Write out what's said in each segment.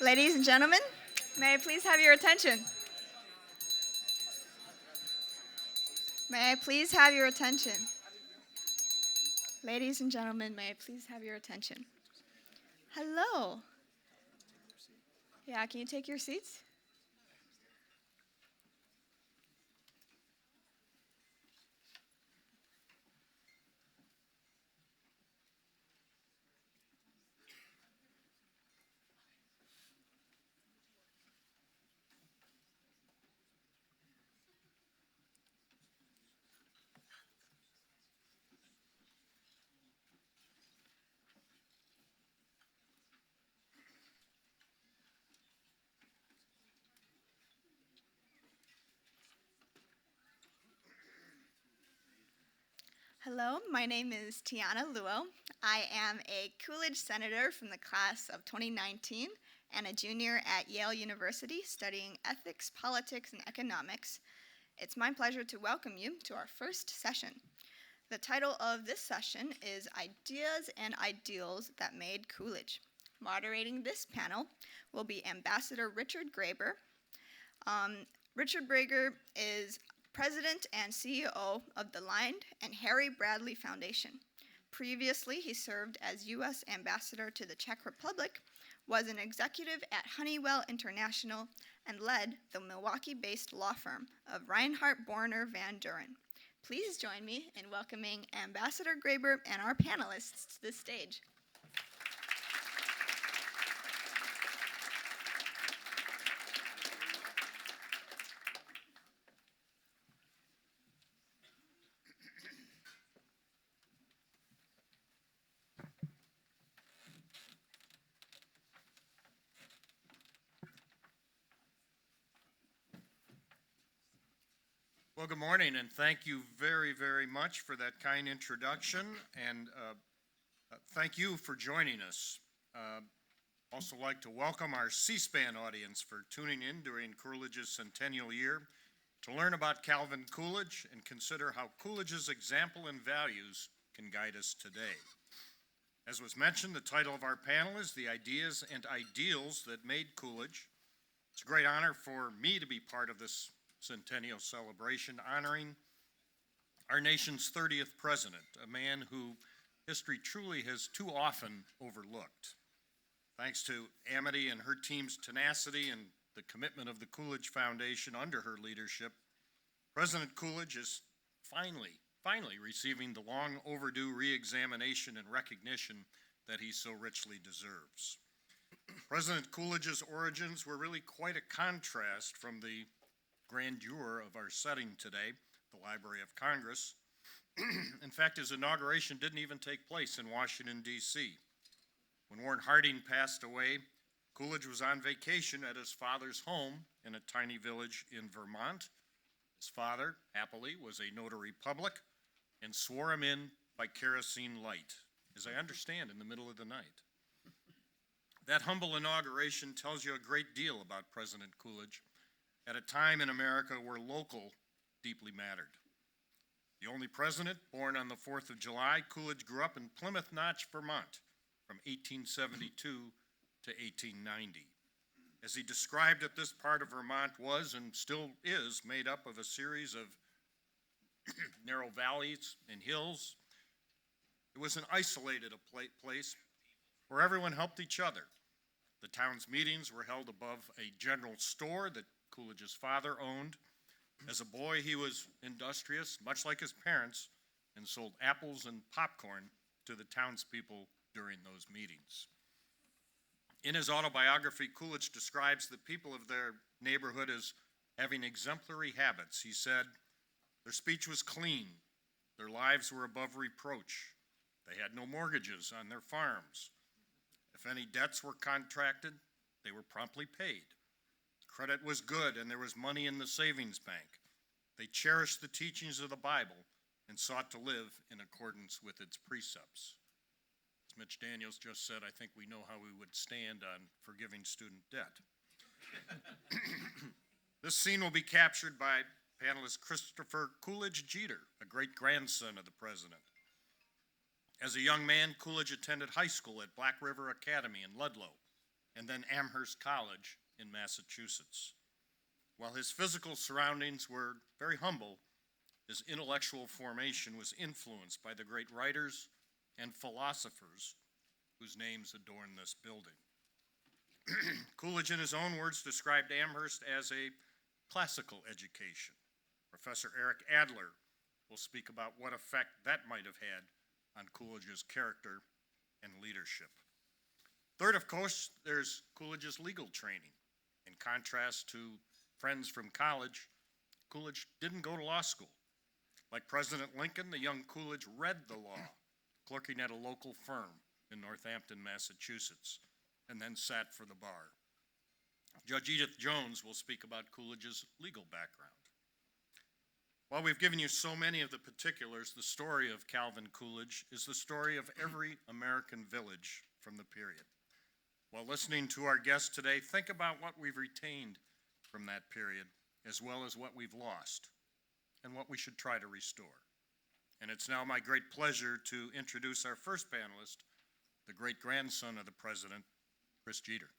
Ladies and gentlemen, may I please have your attention? May I please have your attention? Ladies and gentlemen, may I please have your attention? Hello. Yeah, can you take your seats? Hello, my name is Tiana Luo. I am a Coolidge Senator from the class of 2019 and a junior at Yale University studying ethics, politics, and economics. It's my pleasure to welcome you to our first session. The title of this session is Ideas and Ideals That Made Coolidge. Moderating this panel will be Ambassador Richard Graber. Richard Graber is President and CEO of the Lynde and Harry Bradley Foundation. Previously, he served as U.S. Ambassador to the Czech Republic, was an executive at Honeywell International, and led the Milwaukee-based law firm of Reinhart Borner Van Duren. Please join me in welcoming Ambassador Graber and our panelists to the stage. Well, good morning, and thank you very, very much for that kind introduction, and thank you for joining us. Also like to welcome our C-SPAN audience for tuning in during Coolidge's Centennial year to learn about Calvin Coolidge and consider how Coolidge's example and values can guide us today. As was mentioned, the title of our panel is The Ideas and Ideals That Made Coolidge. It's a great honor for me to be part of this Centennial celebration, honoring our nation's 30th president, a man who history truly has too often overlooked. Thanks to Amity and her team's tenacity and the commitment of the Coolidge Foundation under her leadership, President Coolidge is finally receiving the long overdue re-examination and recognition that he so richly deserves. President Coolidge's origins were really quite a contrast from the grandeur of our setting today, the Library of Congress. In fact, his inauguration didn't even take place in Washington, D.C. When Warren Harding passed away, Coolidge was on vacation at his father's home in a tiny village in Vermont. His father, happily, was a notary public and swore him in by kerosene light, as I understand, in the middle of the night. That humble inauguration tells you a great deal about President Coolidge at a time in America where local deeply mattered. The only president born on the 4th of July, Coolidge grew up in Plymouth Notch, Vermont, from 1872 to 1890. As he described it, this part of Vermont was and still is made up of a series of narrow valleys and hills. It was an isolated place where everyone helped each other. The town's meetings were held above a general store that Coolidge's father owned. As a boy, he was industrious, much like his parents, and sold apples and popcorn to the townspeople during those meetings. In his autobiography, Coolidge describes the people of their neighborhood as having exemplary habits. He said, their speech was clean, their lives were above reproach, they had no mortgages on their farms. If any debts were contracted, they were promptly paid. Credit was good, and there was money in the savings bank. They cherished the teachings of the Bible and sought to live in accordance with its precepts. As Mitch Daniels just said, I think we know how we would stand on forgiving student debt. This scene will be captured by panelist Christopher Coolidge Jeter, a great-grandson of the president. As a young man, Coolidge attended high school at Black River Academy in Ludlow. and then Amherst College in Massachusetts. While his physical surroundings were very humble, his intellectual formation was influenced by the great writers and philosophers whose names adorn this building. Coolidge, in his own words, described Amherst as a classical education. Professor Eric Adler will speak about what effect that might have had on Coolidge's character and leadership. Third, of course, there's Coolidge's legal training. In contrast to friends from college, Coolidge didn't go to law school. Like President Lincoln, the young Coolidge read the law, clerking at a local firm in Northampton, Massachusetts, and then sat for the bar. Judge Edith Jones will speak about Coolidge's legal background. While we've given you so many of the particulars, the story of Calvin Coolidge is the story of every American village from the period. While listening to our guests today, think about what we've retained from that period, as well as what we've lost, and what we should try to restore. And it's now my great pleasure to introduce our first panelist, the great-grandson of the president, Chris Jeter.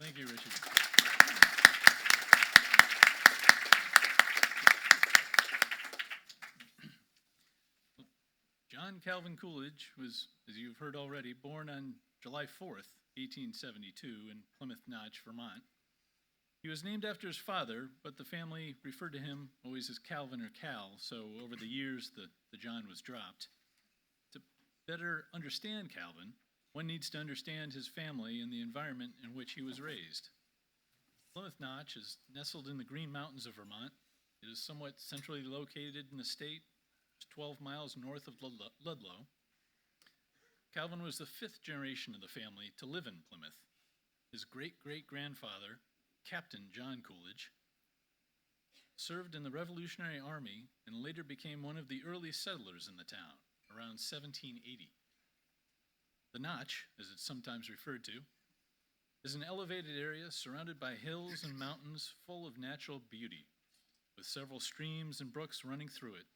Thank you, Richard. John Calvin Coolidge was, as you've heard already, born on July 4th, 1872 in Plymouth Notch, Vermont. He was named after his father, but the family referred to him always as Calvin or Cal, so over the years the John was dropped. To better understand Calvin, one needs to understand his family and the environment in which he was raised. Plymouth Notch is nestled in the Green Mountains of Vermont. It is somewhat centrally located in the state, just 12 miles north of Ludlow. Calvin was the fifth generation of the family to live in Plymouth. His great-great-grandfather, Captain John Coolidge, served in the Revolutionary Army and later became one of the early settlers in the town, around 1780. The Notch, as it's sometimes referred to, is an elevated area surrounded by hills and mountains full of natural beauty, with several streams and brooks running through it.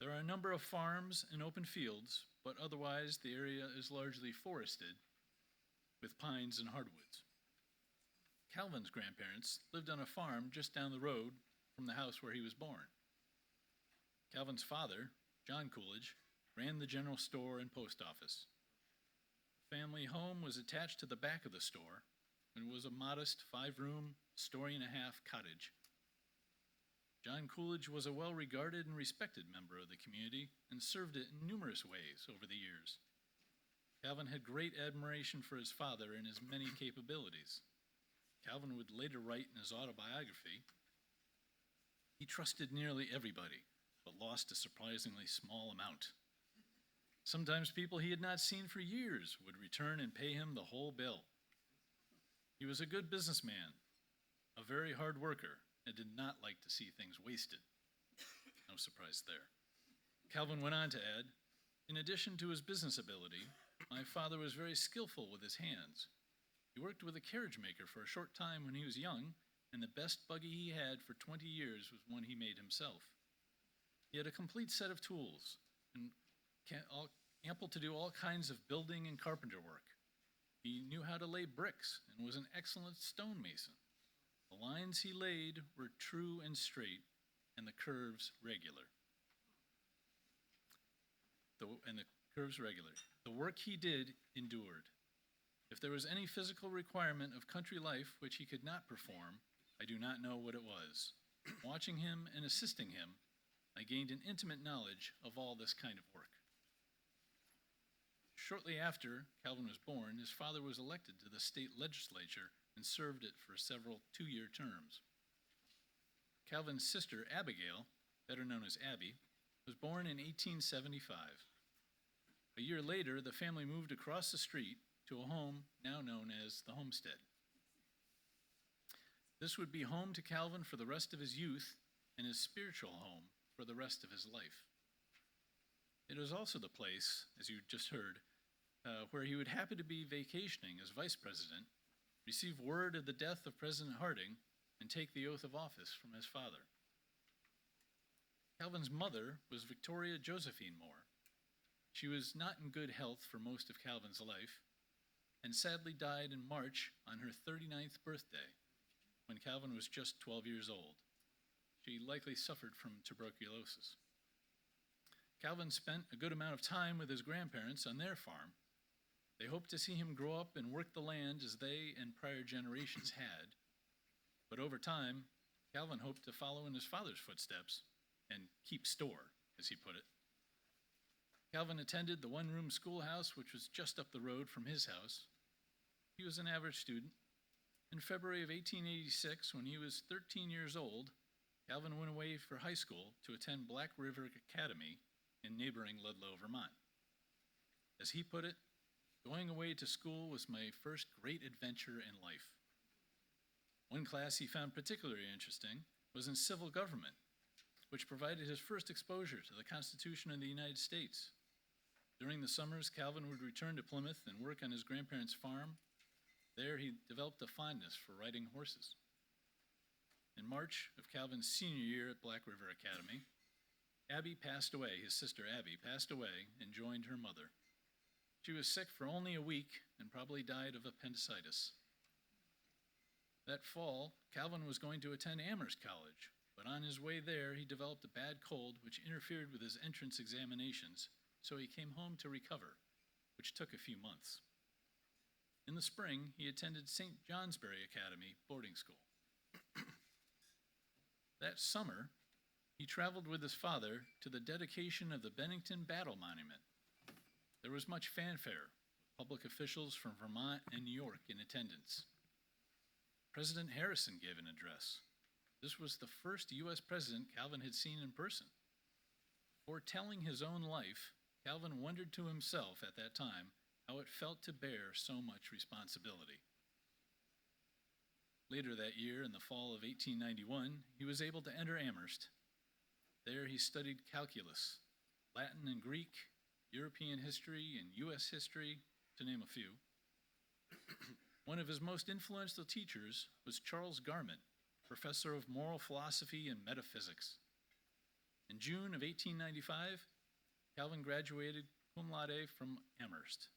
There are a number of farms and open fields, but otherwise the area is largely forested with pines and hardwoods. Calvin's grandparents lived on a farm just down the road from the house where he was born. Calvin's father, John Coolidge, ran the general store and post office. The family home was attached to the back of the store and was a modest 5-room, story-and-a-half cottage. John Coolidge was a well-regarded and respected member of the community and served it in numerous ways over the years. Calvin had great admiration for his father and his many capabilities. Calvin would later write in his autobiography, "He trusted nearly everybody, but lost a surprisingly small amount. Sometimes people he had not seen for years would return and pay him the whole bill. He was a good businessman, a very hard worker, and did not like to see things wasted." No surprise there. Calvin went on to add, "In addition to his business ability, my father was very skillful with his hands. He worked with a carriage maker for a short time when he was young, and the best buggy he had for 20 years was one he made himself. He had a complete set of tools, and ample to do all kinds of building and carpenter work. He knew how to lay bricks and was an excellent stonemason. The lines he laid were true and straight, and the curves regular. The work he did endured. If there was any physical requirement of country life which he could not perform, I do not know what it was. Watching him and assisting him, I gained an intimate knowledge of all this kind of work." Shortly after Calvin was born, his father was elected to the state legislature and served it for several 2-year terms. Calvin's sister, Abigail, better known as Abby, was born in 1875. A year later, the family moved across the street to a home now known as the Homestead. This would be home to Calvin for the rest of his youth and his spiritual home for the rest of his life. It was also the place, as you just heard, where he would happen to be vacationing as vice president, receive word of the death of President Harding, and take the oath of office from his father. Calvin's mother was Victoria Josephine Moore. She was not in good health for most of Calvin's life. and sadly died in March on her 39th birthday, when Calvin was just 12 years old. She likely suffered from tuberculosis. Calvin spent a good amount of time with his grandparents on their farm. They hoped to see him grow up and work the land as they and prior generations had. But over time, Calvin hoped to follow in his father's footsteps and keep store, as he put it. Calvin attended the one-room schoolhouse, which was just up the road from his house. He was an average student. In February of 1886, when he was 13 years old, Calvin went away for high school to attend Black River Academy in neighboring Ludlow, Vermont. As he put it, going away to school was my first great adventure in life. One class he found particularly interesting was in civil government, which provided his first exposure to the Constitution of the United States. During the summers, Calvin would return to Plymouth and work on his grandparents' farm. There, he developed a fondness for riding horses. In March of Calvin's senior year at Black River Academy, his sister Abby passed away and joined her mother. She was sick for only a week and probably died of appendicitis. That fall, Calvin was going to attend Amherst College, but on his way there, he developed a bad cold which interfered with his entrance examinations, so he came home to recover, which took a few months. In the spring, he attended St. Johnsbury Academy boarding school. That summer, he traveled with his father to the dedication of the Bennington Battle Monument. There was much fanfare, public officials from Vermont and New York in attendance. President Harrison gave an address. This was the first U.S. president Calvin had seen in person. Before telling his own life, Calvin wondered to himself at that time how it felt to bear so much responsibility. Later that year, in the fall of 1891, he was able to enter Amherst. There he studied calculus, Latin and Greek, European history, and U.S. history, to name a few. One of his most influential teachers was Charles Garment, professor of moral philosophy and metaphysics. In June of 1895, Calvin graduated cum laude from Amherst.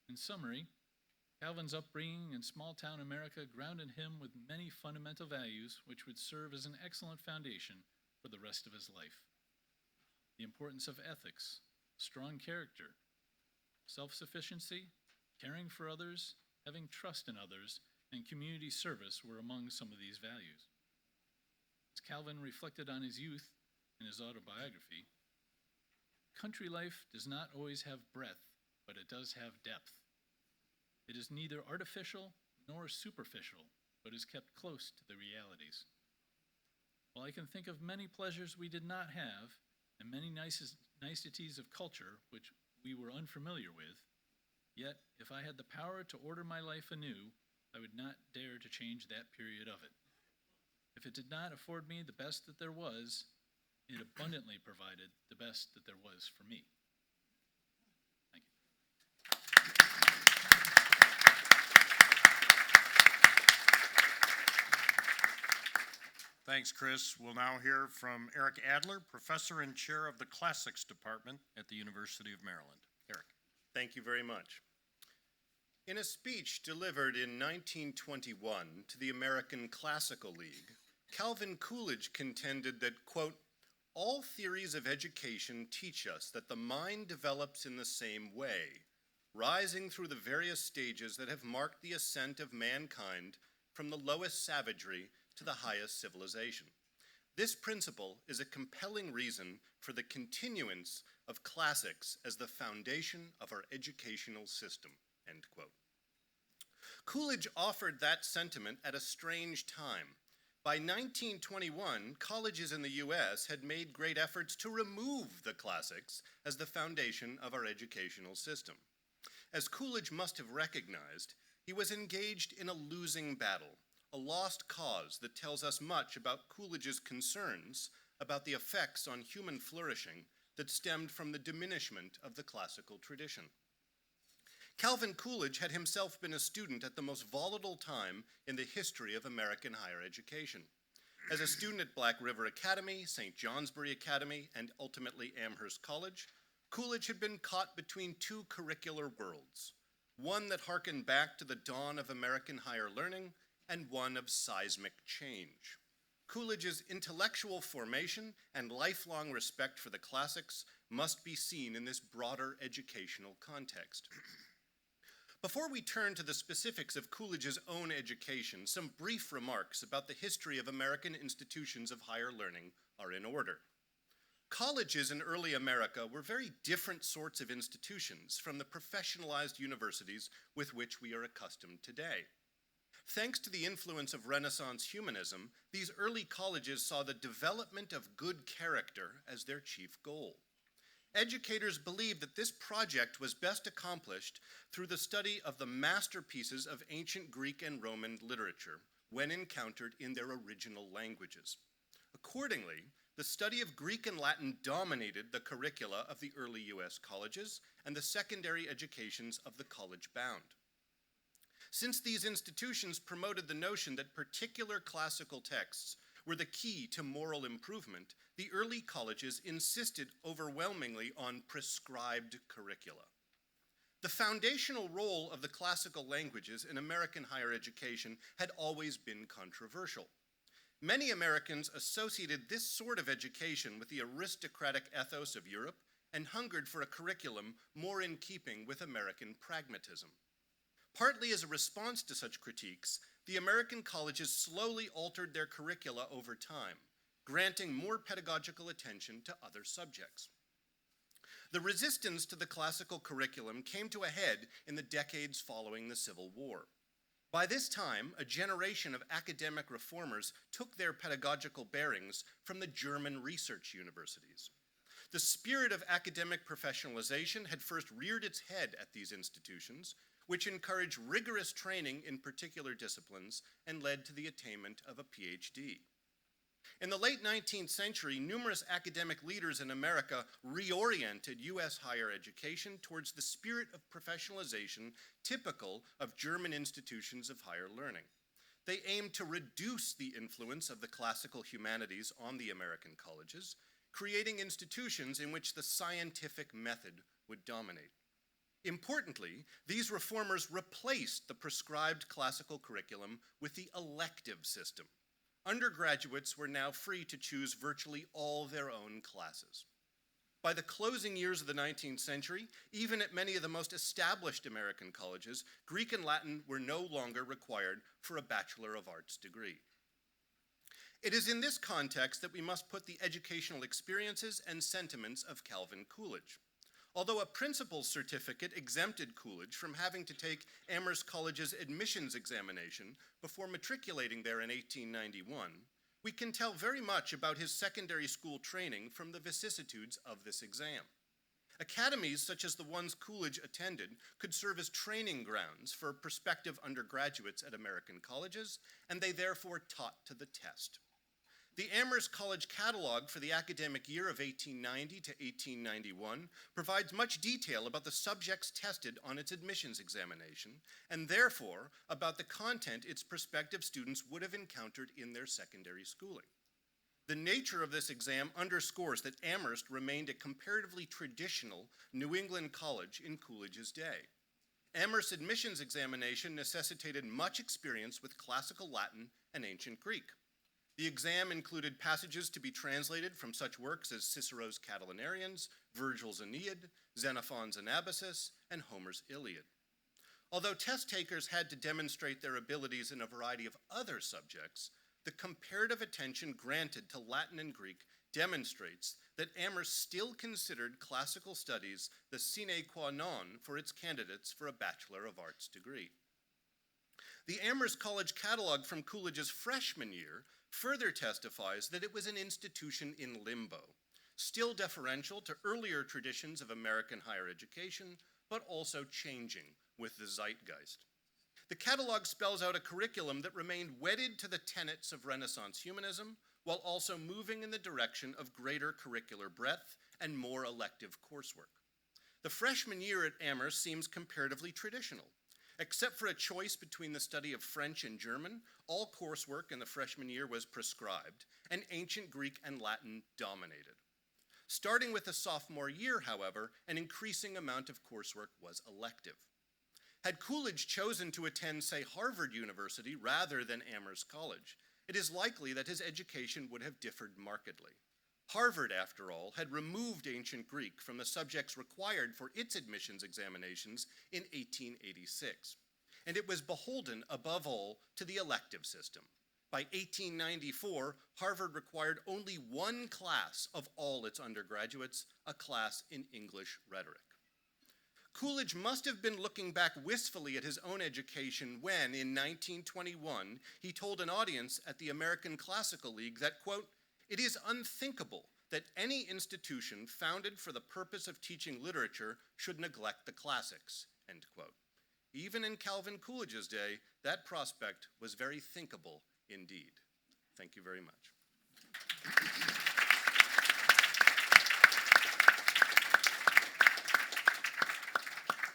In summary, Calvin's upbringing in small-town America grounded him with many fundamental values which would serve as an excellent foundation for the rest of his life. The importance of ethics, strong character, self-sufficiency, caring for others, having trust in others, and community service were among some of these values. As Calvin reflected on his youth in his autobiography, country life does not always have breadth, but it does have depth. It is neither artificial nor superficial, but is kept close to the realities. While I can think of many pleasures we did not have, and many niceties of culture which we were unfamiliar with, yet if I had the power to order my life anew, I would not dare to change that period of it. If it did not afford me the best that there was, it abundantly provided the best that there was for me. Thank you. Thanks, Chris. We'll now hear from Eric Adler, Professor and Chair of the Classics Department at the University of Maryland. Eric. Thank you very much. In a speech delivered in 1921 to the American Classical League, Calvin Coolidge contended that, quote, all theories of education teach us that the mind develops in the same way, rising through the various stages that have marked the ascent of mankind from the lowest savagery to the highest civilization. This principle is a compelling reason for the continuance of classics as the foundation of our educational system, end quote. Coolidge offered that sentiment at a strange time. By 1921, colleges in the U.S. had made great efforts to remove the classics as the foundation of our educational system. As Coolidge must have recognized, he was engaged in a losing battle, a lost cause that tells us much about Coolidge's concerns about the effects on human flourishing that stemmed from the diminishment of the classical tradition. Calvin Coolidge had himself been a student at the most volatile time in the history of American higher education. As a student at Black River Academy, St. Johnsbury Academy, and ultimately Amherst College, Coolidge had been caught between two curricular worlds. one that harkened back to the dawn of American higher learning, and one of seismic change. Coolidge's intellectual formation and lifelong respect for the classics must be seen in this broader educational context. Before we turn to the specifics of Coolidge's own education, some brief remarks about the history of American institutions of higher learning are in order. Colleges in early America were very different sorts of institutions from the professionalized universities with which we are accustomed today. Thanks to the influence of Renaissance humanism, these early colleges saw the development of good character as their chief goal. Educators believed that this project was best accomplished through the study of the masterpieces of ancient Greek and Roman literature when encountered in their original languages. Accordingly, the study of Greek and Latin dominated the curricula of the early U.S. colleges and the secondary educations of the college-bound. Since these institutions promoted the notion that particular classical texts were the key to moral improvement, the early colleges insisted overwhelmingly on prescribed curricula. The foundational role of the classical languages in American higher education had always been controversial. Many Americans associated this sort of education with the aristocratic ethos of Europe and hungered for a curriculum more in keeping with American pragmatism. Partly as a response to such critiques, the American colleges slowly altered their curricula over time, granting more pedagogical attention to other subjects. The resistance to the classical curriculum came to a head in the decades following the Civil War. By this time, a generation of academic reformers took their pedagogical bearings from the German research universities. The spirit of academic professionalization had first reared its head at these institutions, which encouraged rigorous training in particular disciplines and led to the attainment of a PhD. In the late 19th century, numerous academic leaders in America reoriented U.S. higher education towards the spirit of professionalization typical of German institutions of higher learning. They aimed to reduce the influence of the classical humanities on the American colleges, creating institutions in which the scientific method would dominate. Importantly, these reformers replaced the prescribed classical curriculum with the elective system. Undergraduates were now free to choose virtually all their own classes. By the closing years of the 19th century, even at many of the most established American colleges, Greek and Latin were no longer required for a Bachelor of Arts degree. It is in this context that we must put the educational experiences and sentiments of Calvin Coolidge. Although a principal's certificate exempted Coolidge from having to take Amherst College's admissions examination before matriculating there in 1891, we can tell very much about his secondary school training from the vicissitudes of this exam. Academies such as the ones Coolidge attended could serve as training grounds for prospective undergraduates at American colleges, and they therefore taught to the test. The Amherst College catalog for the academic year of 1890 to 1891 provides much detail about the subjects tested on its admissions examination, and therefore about the content its prospective students would have encountered in their secondary schooling. The nature of this exam underscores that Amherst remained a comparatively traditional New England college in Coolidge's day. Amherst's admissions examination necessitated much experience with classical Latin and ancient Greek. The exam included passages to be translated from such works as Cicero's Catilinarians, Virgil's Aeneid, Xenophon's Anabasis, and Homer's Iliad. Although test takers had to demonstrate their abilities in a variety of other subjects, the comparative attention granted to Latin and Greek demonstrates that Amherst still considered classical studies the sine qua non for its candidates for a Bachelor of Arts degree. The Amherst College catalog from Coolidge's freshman year further testifies that it was an institution in limbo, still deferential to earlier traditions of American higher education, but also changing with the zeitgeist. The catalog spells out a curriculum that remained wedded to the tenets of Renaissance humanism, while also moving in the direction of greater curricular breadth and more elective coursework. The freshman year at Amherst seems comparatively traditional. Except for a choice between the study of French and German, all coursework in the freshman year was prescribed, and ancient Greek and Latin dominated. Starting with the sophomore year, however, an increasing amount of coursework was elective. Had Coolidge chosen to attend, say, Harvard University rather than Amherst College, it is likely that his education would have differed markedly. Harvard, after all, had removed ancient Greek from the subjects required for its admissions examinations in 1886, and it was beholden, above all, to the elective system. By 1894, Harvard required only one class of all its undergraduates, a class in English rhetoric. Coolidge must have been looking back wistfully at his own education when, in 1921, he told an audience at the American Classical League that, quote, "It is unthinkable that any institution founded for the purpose of teaching literature should neglect the classics," end quote. Even in Calvin Coolidge's day, that prospect was very thinkable indeed. Thank you very much.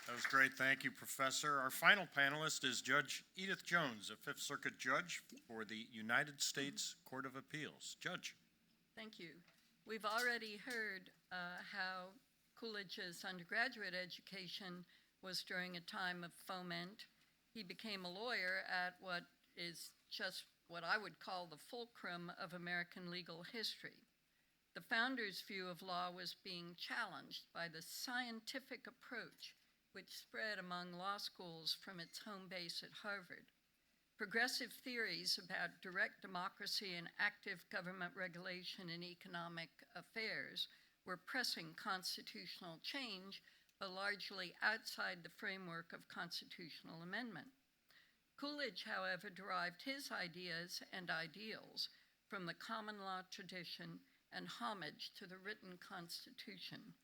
That was great. Thank you, Professor. Our final panelist is Judge Edith Jones, a Fifth Circuit judge for the United States Court of Appeals. Judge. Thank you. We've already heard how Coolidge's undergraduate education was during a time of foment. He became a lawyer at what is just what I would call the fulcrum of American legal history. The founders' view of law was being challenged by the scientific approach which spread among law schools from its home base at Harvard. Progressive theories about direct democracy and active government regulation in economic affairs were pressing constitutional change, but largely outside the framework of constitutional amendment. Coolidge, however, derived his ideas and ideals from the common law tradition and homage to the written Constitution.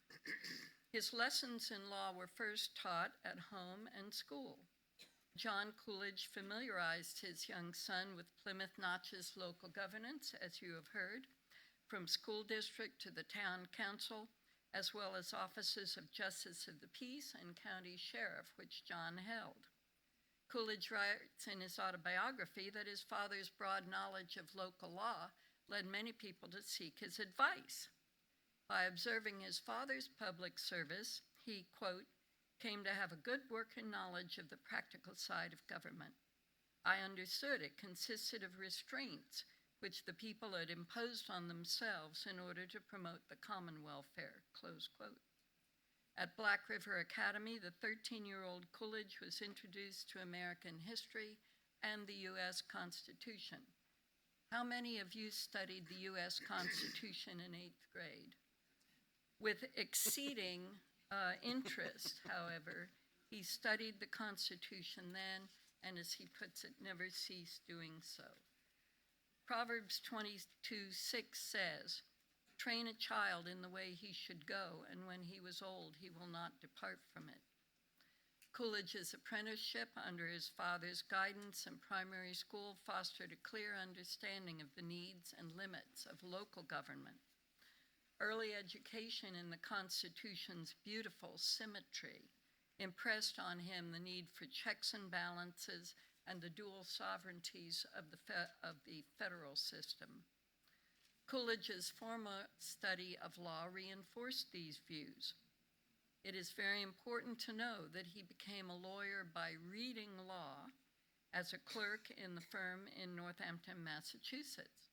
His lessons in law were first taught at home and school. John Coolidge familiarized his young son with Plymouth Notch's local governance, as you have heard, from school district to the town council, as well as offices of Justice of the Peace and county sheriff, which John held. Coolidge writes in his autobiography that his father's broad knowledge of local law led many people to seek his advice. By observing his father's public service, he, quote, came to have a good working knowledge of the practical side of government. I understood it consisted of restraints which the people had imposed on themselves in order to promote the common welfare, close quote. At Black River Academy, the 13-year-old Coolidge was introduced to American history and the U.S. Constitution. How many of you studied the U.S. Constitution in 8th grade? With exceeding interest, however, he studied the Constitution then, and as he puts it, never ceased doing so. Proverbs 22:6 says, "Train a child in the way he should go, and when he was old, he will not depart from it." Coolidge's apprenticeship under his father's guidance in primary school fostered a clear understanding of the needs and limits of local government. Early education in the Constitution's beautiful symmetry impressed on him the need for checks and balances and the dual sovereignties of the federal system. Coolidge's formal study of law reinforced these views. It is very important to know that he became a lawyer by reading law as a clerk in the firm in Northampton, Massachusetts.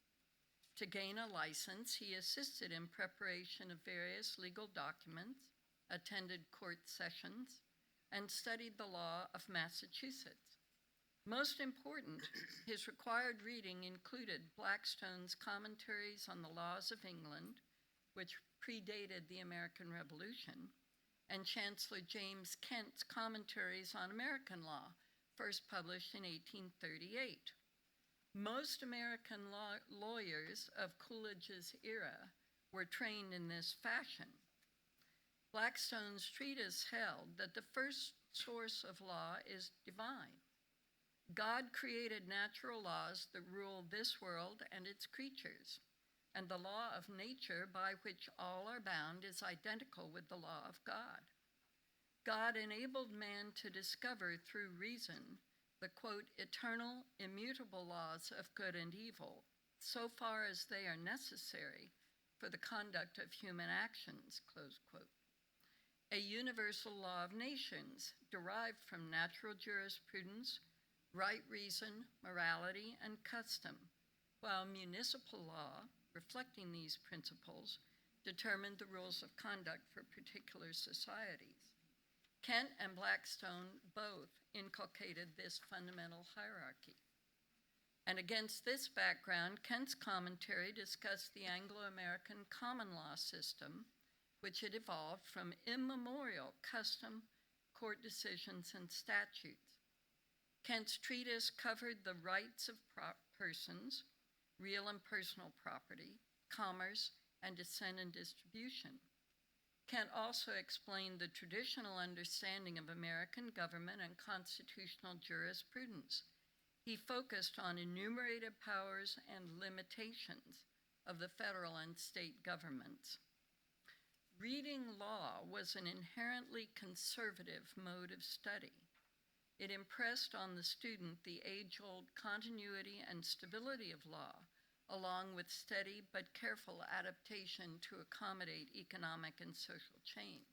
To gain a license, he assisted in preparation of various legal documents, attended court sessions, and studied the law of Massachusetts. Most important, his required reading included Blackstone's commentaries on the laws of England, which predated the American Revolution, and Chancellor James Kent's commentaries on American law, first published in 1838. Most American lawyers of Coolidge's era were trained in this fashion. Blackstone's treatise held that the first source of law is divine. God created natural laws that rule this world and its creatures, and the law of nature by which all are bound is identical with the law of God. God enabled man to discover through reason the, quote, eternal, immutable laws of good and evil, so far as they are necessary for the conduct of human actions, close quote. a universal law of nations derived from natural jurisprudence, right reason, morality, and custom, while municipal law, reflecting these principles, determined the rules of conduct for particular societies. Kent and Blackstone both inculcated this fundamental hierarchy. And against this background, Kent's commentary discussed the Anglo-American common law system, which had evolved from immemorial custom, court decisions, and statutes. Kent's treatise covered the rights of persons, real and personal property, commerce, and descent and distribution. Kent also explained the traditional understanding of American government and constitutional jurisprudence. He focused on enumerated powers and limitations of the federal and state governments. Reading law was an inherently conservative mode of study. It impressed on the student the age-old continuity and stability of law, along with steady but careful adaptation to accommodate economic and social change.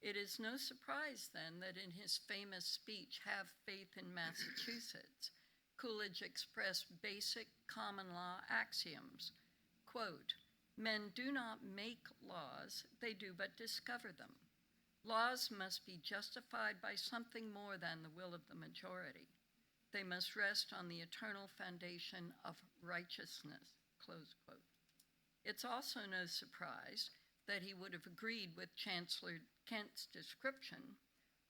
It is no surprise, then, that in his famous speech, Have Faith in Massachusetts, Coolidge expressed basic common law axioms. Quote, "Men do not make laws, they do but discover them. Laws must be justified by something more than the will of the majority. They must rest on the eternal foundation of righteousness," close quote. It's also no surprise that he would have agreed with Chancellor Kent's description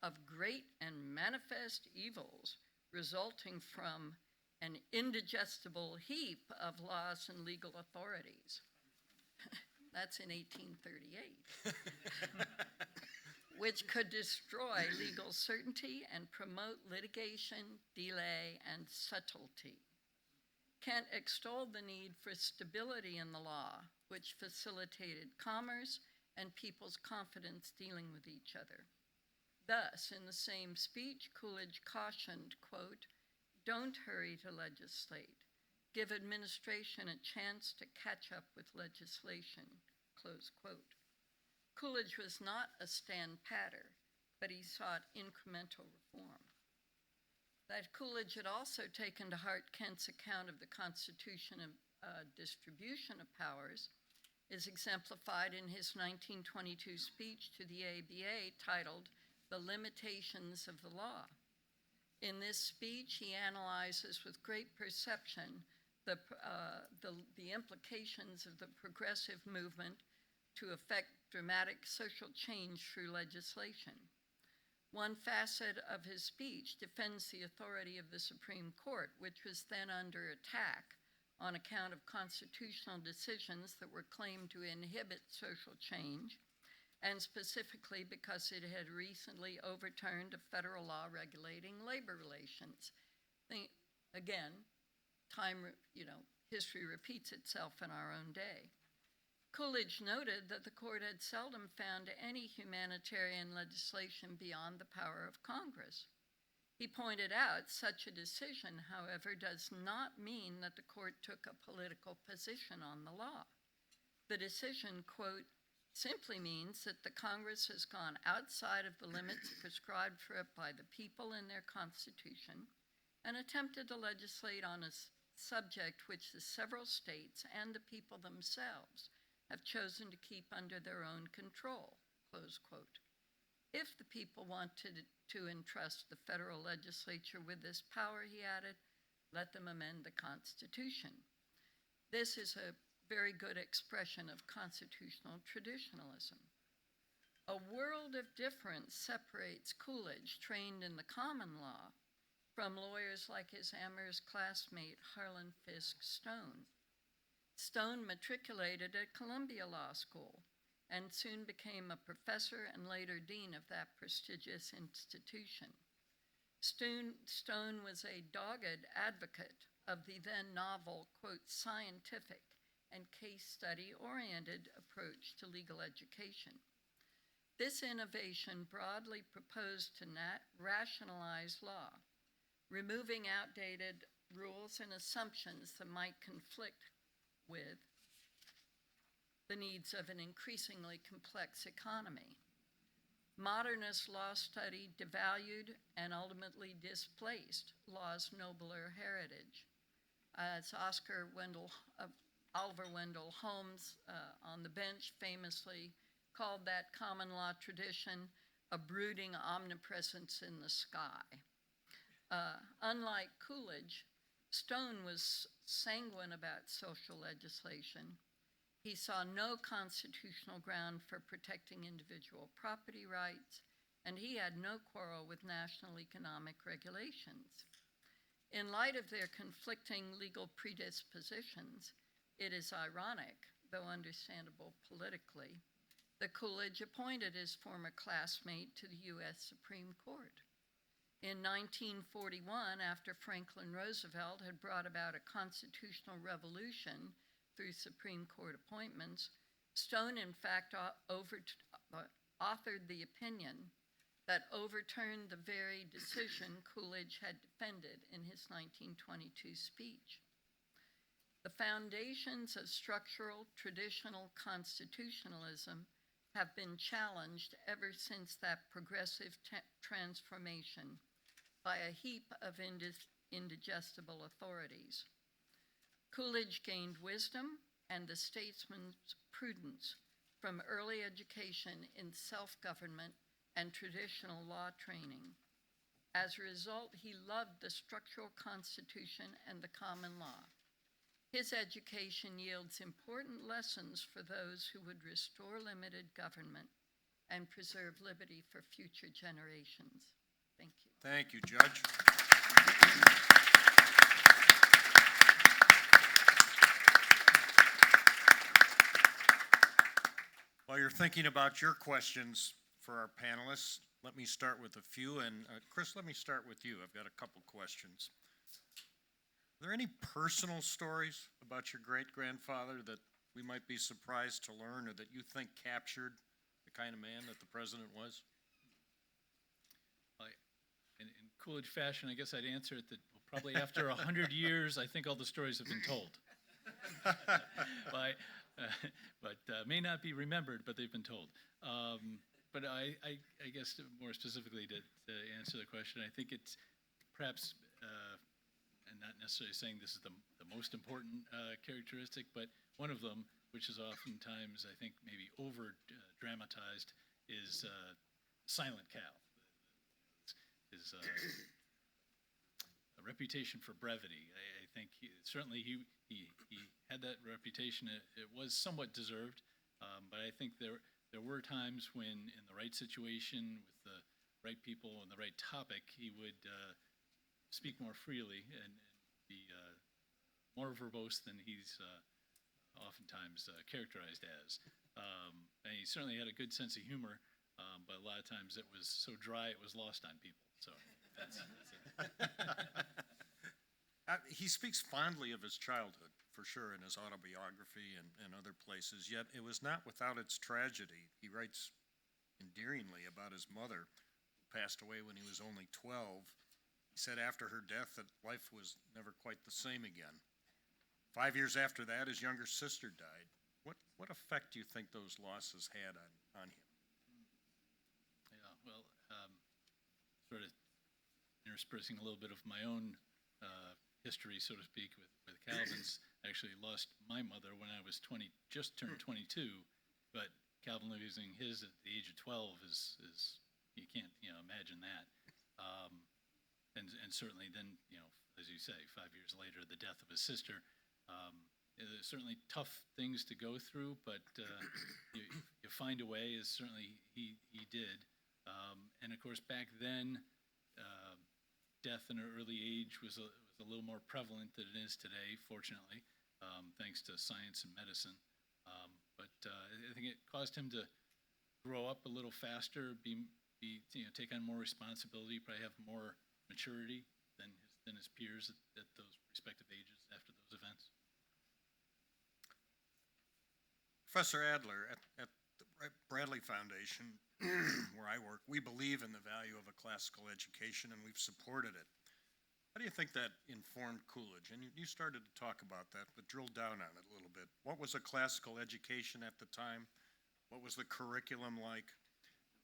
of great and manifest evils resulting from an indigestible heap of laws and legal authorities. That's in 1838. Which could destroy legal certainty and promote litigation, delay, and subtlety. Kent extolled the need for stability in the law, which facilitated commerce and people's confidence dealing with each other. Thus, in the same speech, Coolidge cautioned, quote, "Don't hurry to legislate. Give administration a chance to catch up with legislation," close quote. Coolidge was not a stand-patter, but he sought incremental reform. That Coolidge had also taken to heart Kent's account of the Constitution of distribution of powers is exemplified in his 1922 speech to the ABA titled "The Limitations of the Law." In this speech, he analyzes with great perception the implications of the progressive movement to effect dramatic social change through legislation. One facet of his speech defends the authority of the Supreme Court, which was then under attack on account of constitutional decisions that were claimed to inhibit social change, and specifically because it had recently overturned a federal law regulating labor relations. Again, history repeats itself in our own day. Coolidge noted that the court had seldom found any humanitarian legislation beyond the power of Congress. He pointed out such a decision, however, does not mean that the court took a political position on the law. The decision, quote, "simply means that the Congress has gone outside of the limits prescribed for it by the people in their Constitution and attempted to legislate on a subject which the several states and the people themselves have chosen to keep under their own control," close quote. If the people wanted to entrust the federal legislature with this power, he added, let them amend the Constitution. This is a very good expression of constitutional traditionalism. A world of difference separates Coolidge, trained in the common law, from lawyers like his Amherst classmate Harlan Fiske Stone. Stone matriculated at Columbia Law School and soon became a professor and later dean of that prestigious institution. Stone was a dogged advocate of the then novel, quote, "scientific and case study-oriented approach to legal education." This innovation broadly proposed to rationalize law, removing outdated rules and assumptions that might conflict with the needs of an increasingly complex economy. Modernist law study devalued and ultimately displaced law's nobler heritage. As Oliver Wendell Holmes on the bench famously called that common law tradition a brooding omnipresence in the sky. Unlike Coolidge, Stone was sanguine about social legislation. He saw no constitutional ground for protecting individual property rights, and he had no quarrel with national economic regulations. In light of their conflicting legal predispositions, it is ironic, though understandable politically, that Coolidge appointed his former classmate to the U.S. Supreme Court. In 1941, after Franklin Roosevelt had brought about a constitutional revolution through Supreme Court appointments, Stone, in fact, authored the opinion that overturned the very decision Coolidge had defended in his 1922 speech. The foundations of structural traditional constitutionalism have been challenged ever since that progressive transformation by a heap of indigestible authorities. Coolidge gained wisdom and the statesman's prudence from early education in self-government and traditional law training. As a result, he loved the structural constitution and the common law. His education yields important lessons for those who would restore limited government and preserve liberty for future generations. Thank you. Thank you, Judge. While you're thinking about your questions for our panelists, let me start with a few. And Chris, let me start with you. I've got a couple questions. Are there any personal stories about your great-grandfather that we might be surprised to learn or that you think captured the kind of man that the president was? In Coolidge fashion, I guess I'd answer it that probably after 100 years, I think all the stories have been told. but may not be remembered, but they've been told. But I guess more specifically to answer the question, I think it's perhaps, and not necessarily saying this is the most important characteristic, but one of them, which is oftentimes, I think, maybe over-dramatized, is Silent Cal. His a reputation for brevity. I think certainly he had that reputation. It was somewhat deserved, but I think there were times when, in the right situation, with the right people and the right topic, he would speak more freely and be more verbose than he's oftentimes characterized as. And he certainly had a good sense of humor, but a lot of times it was so dry it was lost on people. So that's it. He speaks fondly of his childhood, for sure, in his autobiography and other places, yet it was not without its tragedy. He writes endearingly about his mother, who passed away when he was only 12. He said after her death that life was never quite the same again. 5 years after that, his younger sister died. What effect do you think those losses had on him? Yeah, well, sort of interspersing a little bit of my own history, so to speak, with Calvin's. I actually lost my mother when I was just turned 22, but Calvin losing his at the age of 12 is you can't imagine that. And certainly then, as you say, 5 years later, the death of his sister. There's certainly tough things to go through, but you find a way, as certainly he did. And of course, back then, death in an early age was a little more prevalent than it is today, fortunately, thanks to science and medicine. But I think it caused him to grow up a little faster, take on more responsibility, probably have more maturity than his peers at those respective ages after those events. Professor Adler, at the Bradley Foundation, where I work, we believe in the value of a classical education, and we've supported it. How do you think that informed Coolidge? And you started to talk about that, but drill down on it a little bit. What was a classical education at the time? What was the curriculum like?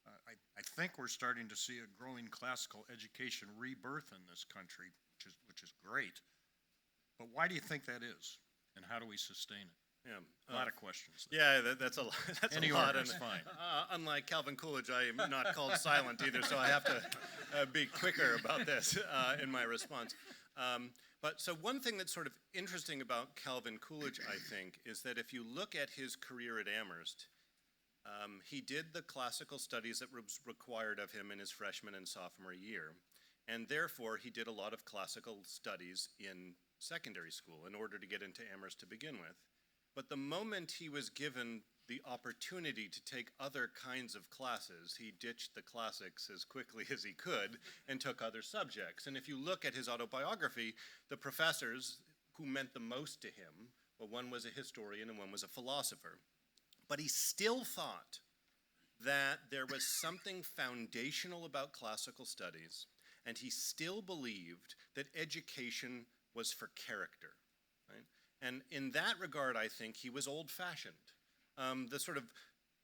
I think we're starting to see a growing classical education rebirth in this country, which is great. But why do you think that is, and how do we sustain it? Yeah, A lot of questions. Yeah, that's a lot. That's Any a lot. order is fine. Unlike Calvin Coolidge, I am not called silent either, so I have to be quicker about this in my response. But so one thing that's sort of interesting about Calvin Coolidge, I think, is that if you look at his career at Amherst, he did the classical studies that was required of him in his freshman and sophomore year, and therefore he did a lot of classical studies in secondary school in order to get into Amherst to begin with. But the moment he was given the opportunity to take other kinds of classes, he ditched the classics as quickly as he could and took other subjects. And if you look at his autobiography, the professors who meant the most to him, well, one was a historian and one was a philosopher. But he still thought that there was something foundational about classical studies, and he still believed that education was for character, right? And in that regard, I think he was old-fashioned. The sort of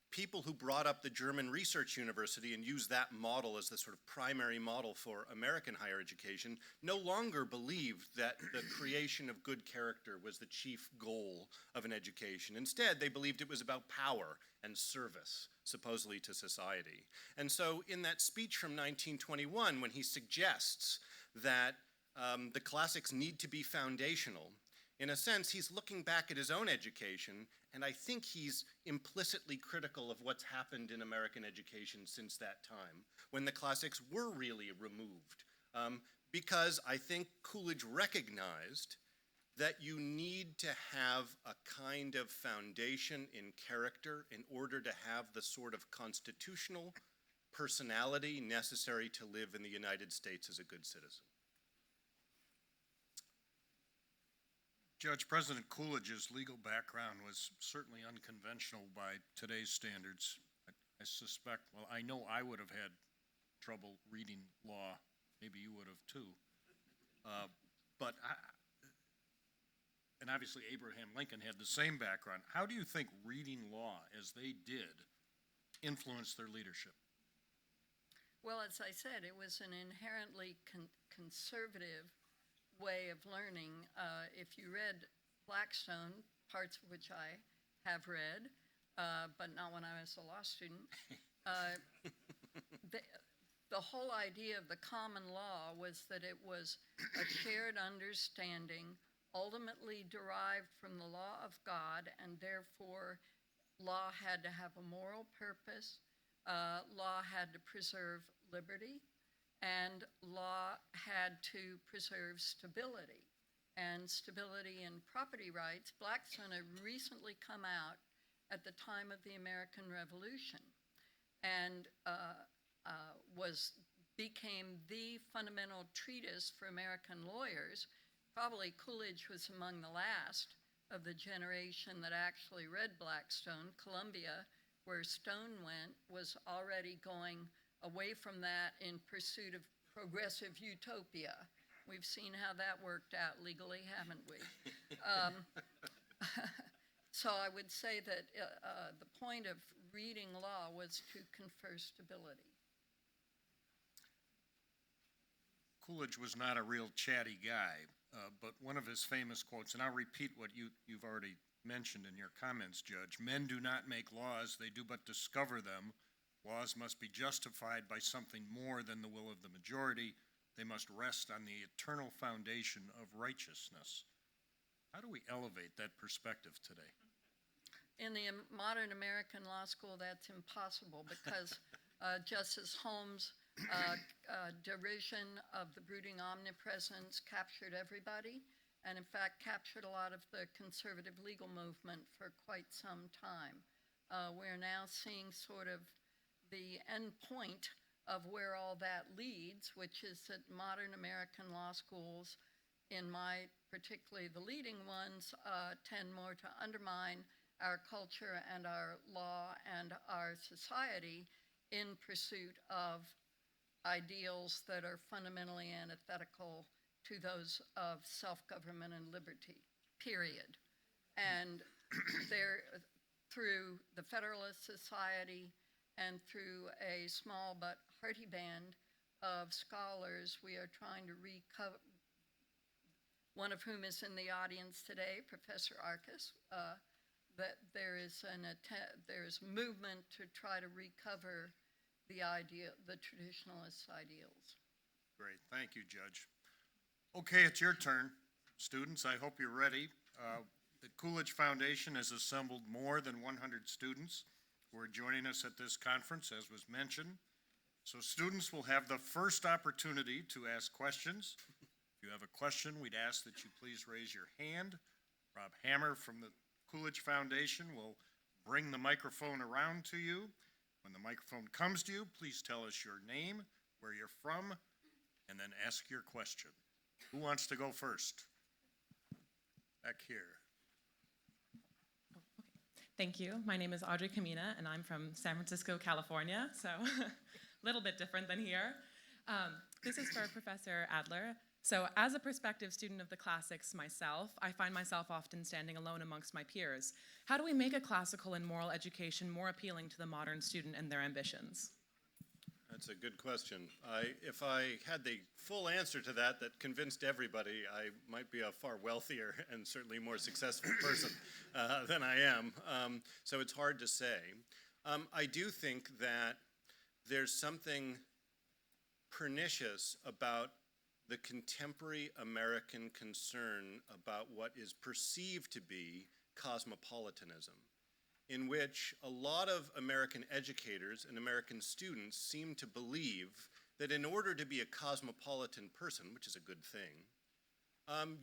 people who brought up the German Research University and used that model as the sort of primary model for American higher education no longer believed that the creation of good character was the chief goal of an education. Instead, they believed it was about power and service, supposedly to society. And so in that speech from 1921, when he suggests that the classics need to be foundational, in a sense, he's looking back at his own education, and I think he's implicitly critical of what's happened in American education since that time, when the classics were really removed. Because I think Coolidge recognized that you need to have a kind of foundation in character in order to have the sort of constitutional personality necessary to live in the United States as a good citizen. Judge, President Coolidge's legal background was certainly unconventional by today's standards. I suspect, well, I know I would have had trouble reading law. Maybe you would have too. And obviously Abraham Lincoln had the same background. How do you think reading law, as they did, influenced their leadership? Well, as I said, it was an inherently conservative way of learning. If you read Blackstone, parts of which I have read, but not when I was a law student, the whole idea of the common law was that it was a shared understanding ultimately derived from the law of God, and therefore law had to have a moral purpose, law had to preserve liberty, and law had to preserve stability. And stability in property rights, Blackstone had recently come out at the time of the American Revolution and became the fundamental treatise for American lawyers. Probably Coolidge was among the last of the generation that actually read Blackstone. Columbia, where Stone went, was already going away from that in pursuit of progressive utopia. We've seen how that worked out legally, haven't we? So I would say that the point of reading law was to confer stability. Coolidge was not a real chatty guy, but one of his famous quotes, and I'll repeat what you've already mentioned in your comments, Judge: "Men do not make laws, they do but discover them. Laws must be justified by something more than the will of the majority. They must rest on the eternal foundation of righteousness." How do we elevate that perspective today? In the modern American law school, that's impossible because Justice Holmes' derision of the brooding omnipresence captured everybody, and in fact captured a lot of the conservative legal movement for quite some time. We're now seeing sort of the end point of where all that leads, which is that modern American law schools, particularly the leading ones, tend more to undermine our culture and our law and our society in pursuit of ideals that are fundamentally antithetical to those of self-government and liberty, period. And through the Federalist Society and through a small but hearty band of scholars, we are trying to recover, one of whom is in the audience today, Professor Arcus, that there is movement to try to recover the traditionalist ideals. Great, thank you, Judge. Okay, it's your turn. Students, I hope you're ready. The Coolidge Foundation has assembled more than 100 students who are joining us at this conference, as was mentioned. So students will have the first opportunity to ask questions. If you have a question, we'd ask that you please raise your hand. Rob Hammer from the Coolidge Foundation will bring the microphone around to you. When the microphone comes to you, please tell us your name, where you're from, and then ask your question. Who wants to go first? Back here. Thank you. My name is Audrey Camina, and I'm from San Francisco, California, so a little bit different than here. This is for Professor Adler. So as a prospective student of the classics myself, I find myself often standing alone amongst my peers. How do we make a classical and moral education more appealing to the modern student and their ambitions? That's a good question. If I had the full answer to that convinced everybody, I might be a far wealthier and certainly more successful person than I am. So it's hard to say. I do think that there's something pernicious about the contemporary American concern about what is perceived to be cosmopolitanism, in which a lot of American educators and American students seem to believe that in order to be a cosmopolitan person, which is a good thing,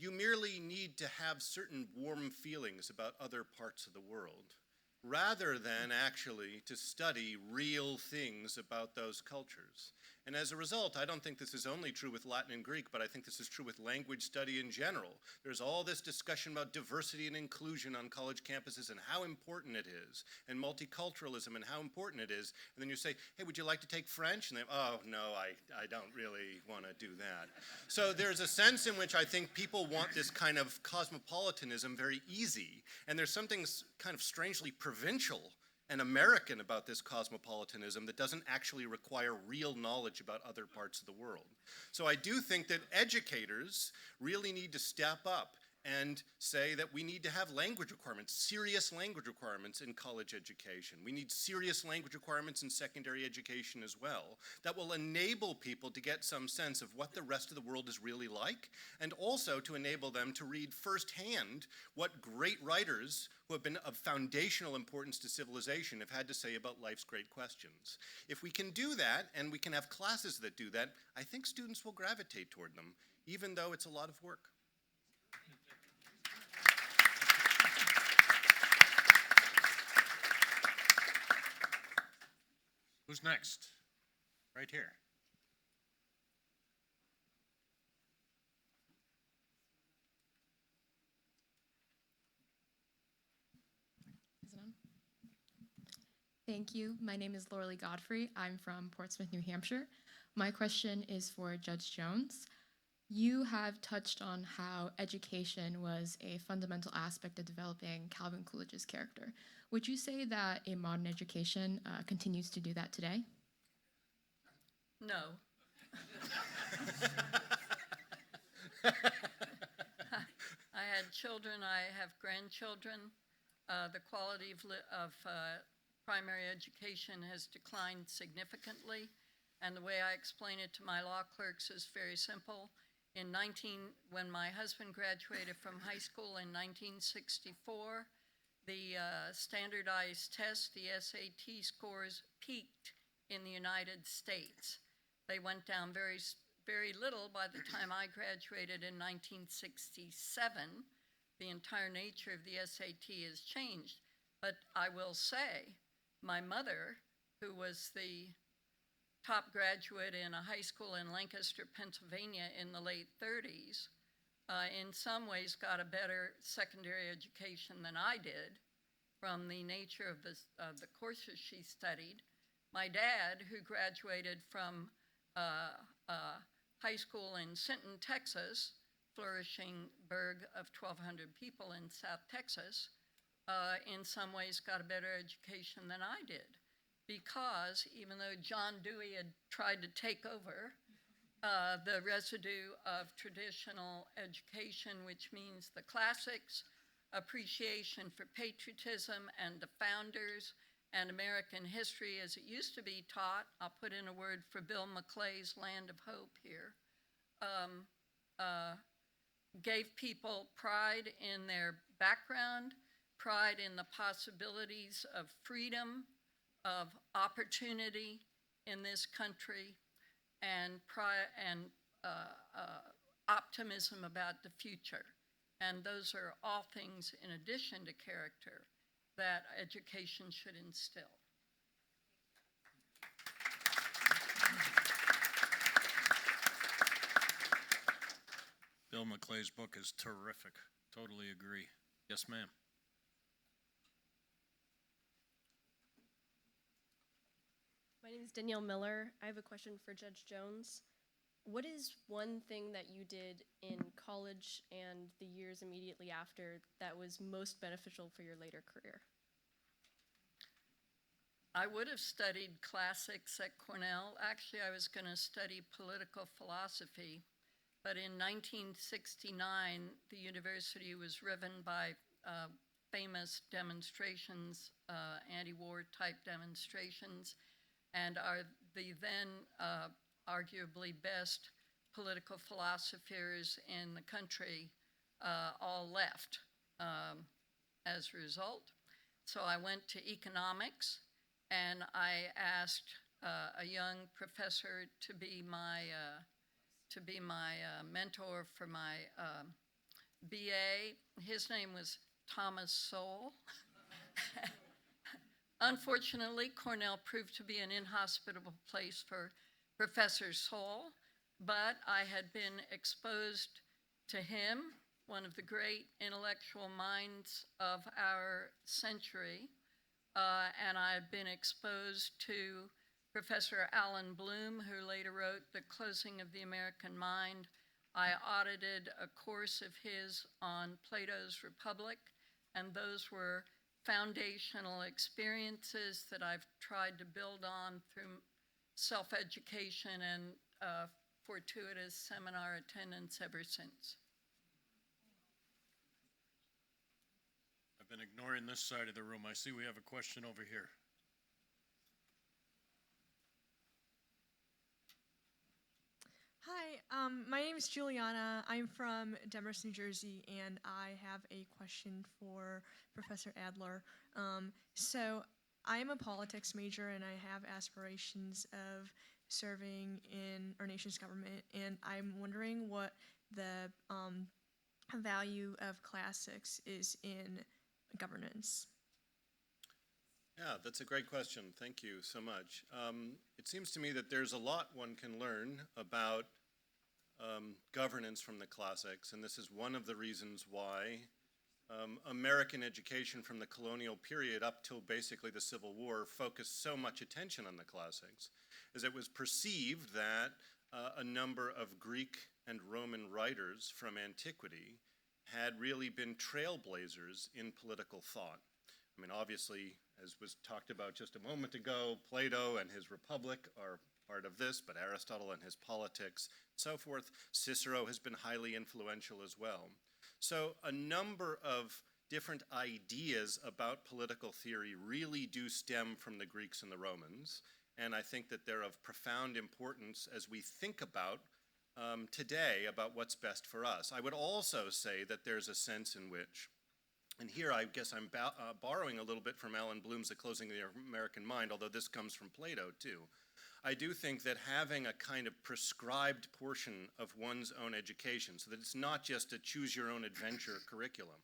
you merely need to have certain warm feelings about other parts of the world, rather than actually to study real things about those cultures. And as a result, I don't think this is only true with Latin and Greek, but I think this is true with language study in general. There's all this discussion about diversity and inclusion on college campuses and how important it is, and multiculturalism and how important it is. And then you say, hey, would you like to take French? And they, oh, no, I don't really want to do that. So there's a sense in which I think people want this kind of cosmopolitanism very easy, and there's something kind of strangely provincial and American about this cosmopolitanism that doesn't actually require real knowledge about other parts of the world. So I do think that educators really need to step up and say that we need to have language requirements, serious language requirements in college education. We need serious language requirements in secondary education as well that will enable people to get some sense of what the rest of the world is really like, and also to enable them to read firsthand what great writers who have been of foundational importance to civilization have had to say about life's great questions. If we can do that, and we can have classes that do that, I think students will gravitate toward them, even though it's a lot of work. Who's next? Right here. Is it on? Thank you. My name is Laura Lee Godfrey. I'm from Portsmouth, New Hampshire. My question is for Judge Jones. You have touched on how education was a fundamental aspect of developing Calvin Coolidge's character. Would you say that a modern education continues to do that today? No. I had children, I have grandchildren. The quality of primary education has declined significantly, and the way I explain it to my law clerks is very simple. When my husband graduated from high school in 1964, the standardized test, the SAT scores, peaked in the United States. They went down very, very little by the time I graduated in 1967. The entire nature of the SAT has changed. But I will say, my mother, who was the top graduate in a high school in Lancaster, Pennsylvania in the late 30s, in some ways got a better secondary education than I did from the nature of the courses she studied. My dad, who graduated from high school in Sinton, Texas, flourishing burg of 1,200 people in South Texas, in some ways got a better education than I did, because even though John Dewey had tried to take over the residue of traditional education, which means the classics, appreciation for patriotism and the founders, and American history as it used to be taught, I'll put in a word for Bill McClay's Land of Hope here, gave people pride in their background, pride in the possibilities of freedom, of opportunity in this country, and optimism about the future. And those are all things in addition to character that education should instill. Bill McClay's book is terrific. Totally agree. Yes, ma'am. My name is Danielle Miller. I have a question for Judge Jones. What is one thing that you did in college and the years immediately after that was most beneficial for your later career? I would have studied classics at Cornell. Actually, I was going to study political philosophy, but in 1969, the university was riven by famous demonstrations, anti-war type demonstrations, and the then arguably best political philosophers in the country all left as a result. So I went to economics, and I asked a young professor to be my mentor for my BA. His name was Thomas Sowell. Unfortunately, Cornell proved to be an inhospitable place for Professor Sowell, but I had been exposed to him, one of the great intellectual minds of our century, and I had been exposed to Professor Alan Bloom, who later wrote The Closing of the American Mind. I audited a course of his on Plato's Republic, and those were foundational experiences that I've tried to build on through self-education and fortuitous seminar attendance ever since. I've been ignoring this side of the room. I see we have a question over here. Hi, my name is Juliana. I'm from Demorest, New Jersey, and I have a question for Professor Adler. So I am a politics major, and I have aspirations of serving in our nation's government, and I'm wondering what the value of classics is in governance. Yeah, that's a great question. Thank you so much. It seems to me that there's a lot one can learn about governance from the classics, and this is one of the reasons why American education from the colonial period up till basically the Civil War focused so much attention on the classics, as it was perceived that a number of Greek and Roman writers from antiquity had really been trailblazers in political thought. I mean, obviously, as was talked about just a moment ago, Plato and his Republic are part of this, but Aristotle and his Politics, so forth. Cicero has been highly influential as well. So a number of different ideas about political theory really do stem from the Greeks and the Romans, and I think that they're of profound importance as we think about today about what's best for us. I would also say that there's a sense in which, and here I guess I'm borrowing a little bit from Alan Bloom's The Closing of the American Mind, although this comes from Plato too. I do think that having a kind of prescribed portion of one's own education, so that it's not just a choose-your-own-adventure curriculum,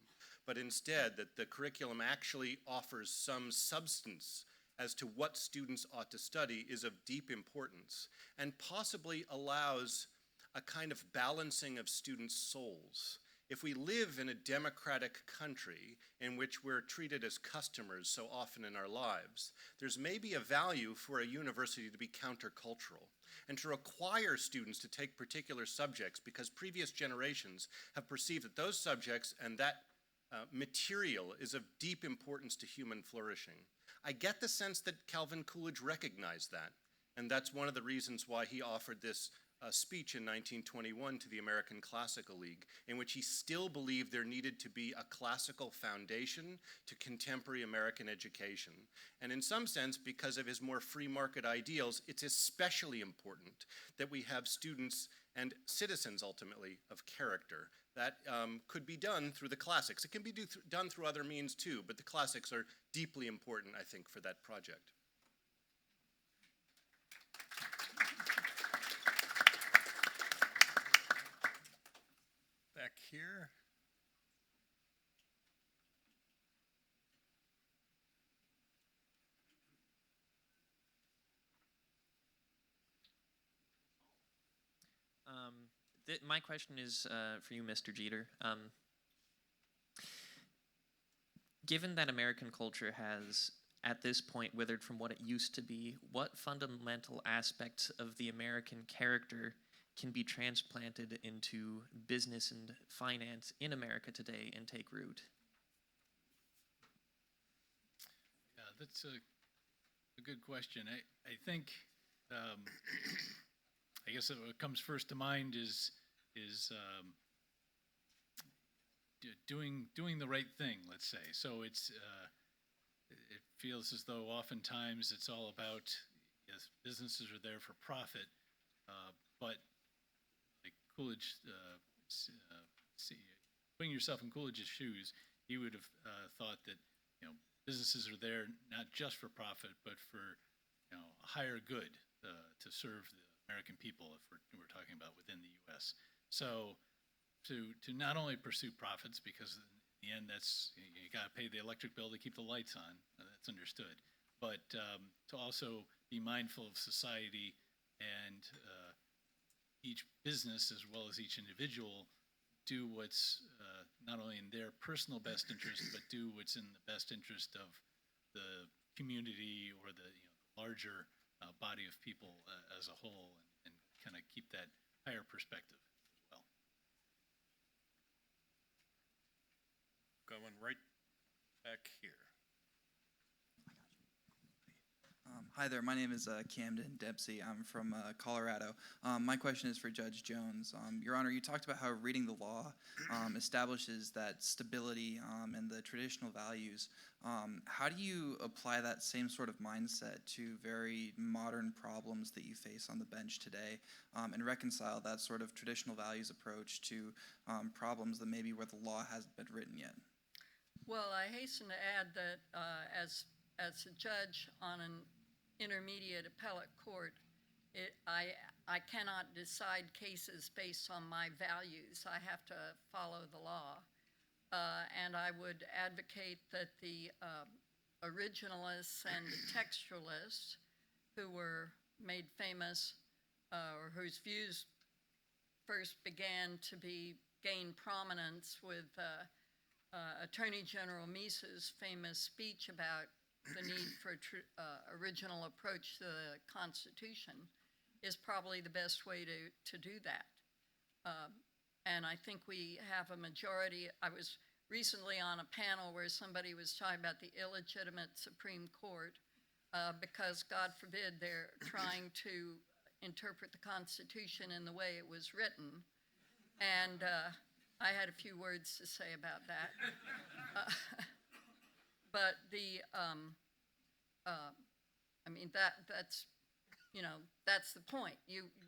but instead that the curriculum actually offers some substance as to what students ought to study, is of deep importance, and possibly allows a kind of balancing of students' souls. If we live in a democratic country in which we're treated as customers so often in our lives, there's maybe a value for a university to be countercultural and to require students to take particular subjects because previous generations have perceived that those subjects and that material is of deep importance to human flourishing. I get the sense that Calvin Coolidge recognized that, and that's one of the reasons why he offered this speech in 1921 to the American Classical League, in which he still believed there needed to be a classical foundation to contemporary American education. And in some sense, because of his more free market ideals, it's especially important that we have students and citizens, ultimately, of character. That could be done through the classics. It can be done through other means too, but the classics are deeply important, I think, for that project. Back here. My question is for you, Mr. Jeter. Given that American culture has, at this point, withered from what it used to be, what fundamental aspects of the American character can be transplanted into business and finance in America today and take root? Yeah, that's a good question. I think I guess what comes first to mind is doing the right thing. Let's say so. It feels as though oftentimes it's all about, yes, businesses are there for profit, but like Coolidge, putting yourself in Coolidge's shoes, he would have thought that businesses are there not just for profit, but for a higher good to serve the American people, if we're talking about within the U.S. So to not only pursue profits, because in the end that's you got to pay the electric bill to keep the lights on, that's understood, but to also be mindful of society and each business as well as each individual do what's not only in their personal best interest, but do what's in the best interest of the community or the larger body of people as a whole, and kind of keep that higher perspective as well. Going right back here. Hi there, my name is Camden Dempsey. I'm from Colorado. My question is for Judge Jones. Your Honor, you talked about how reading the law establishes that stability and the traditional values. How do you apply that same sort of mindset to very modern problems that you face on the bench today, and reconcile that sort of traditional values approach to problems that maybe where the law hasn't been written yet? Well, I hasten to add that as a judge on an intermediate appellate court, I cannot decide cases based on my values. I have to follow the law. And I would advocate that the originalists and the textualists who were made famous, or whose views first began to gain prominence with Attorney General Meese's famous speech about the need for original approach to the Constitution, is probably the best way to do that. And I think we have a majority. I was recently on a panel where somebody was talking about the illegitimate Supreme Court because, God forbid, they're trying to interpret the Constitution in the way it was written. And I had a few words to say about that. But I mean, that's the point.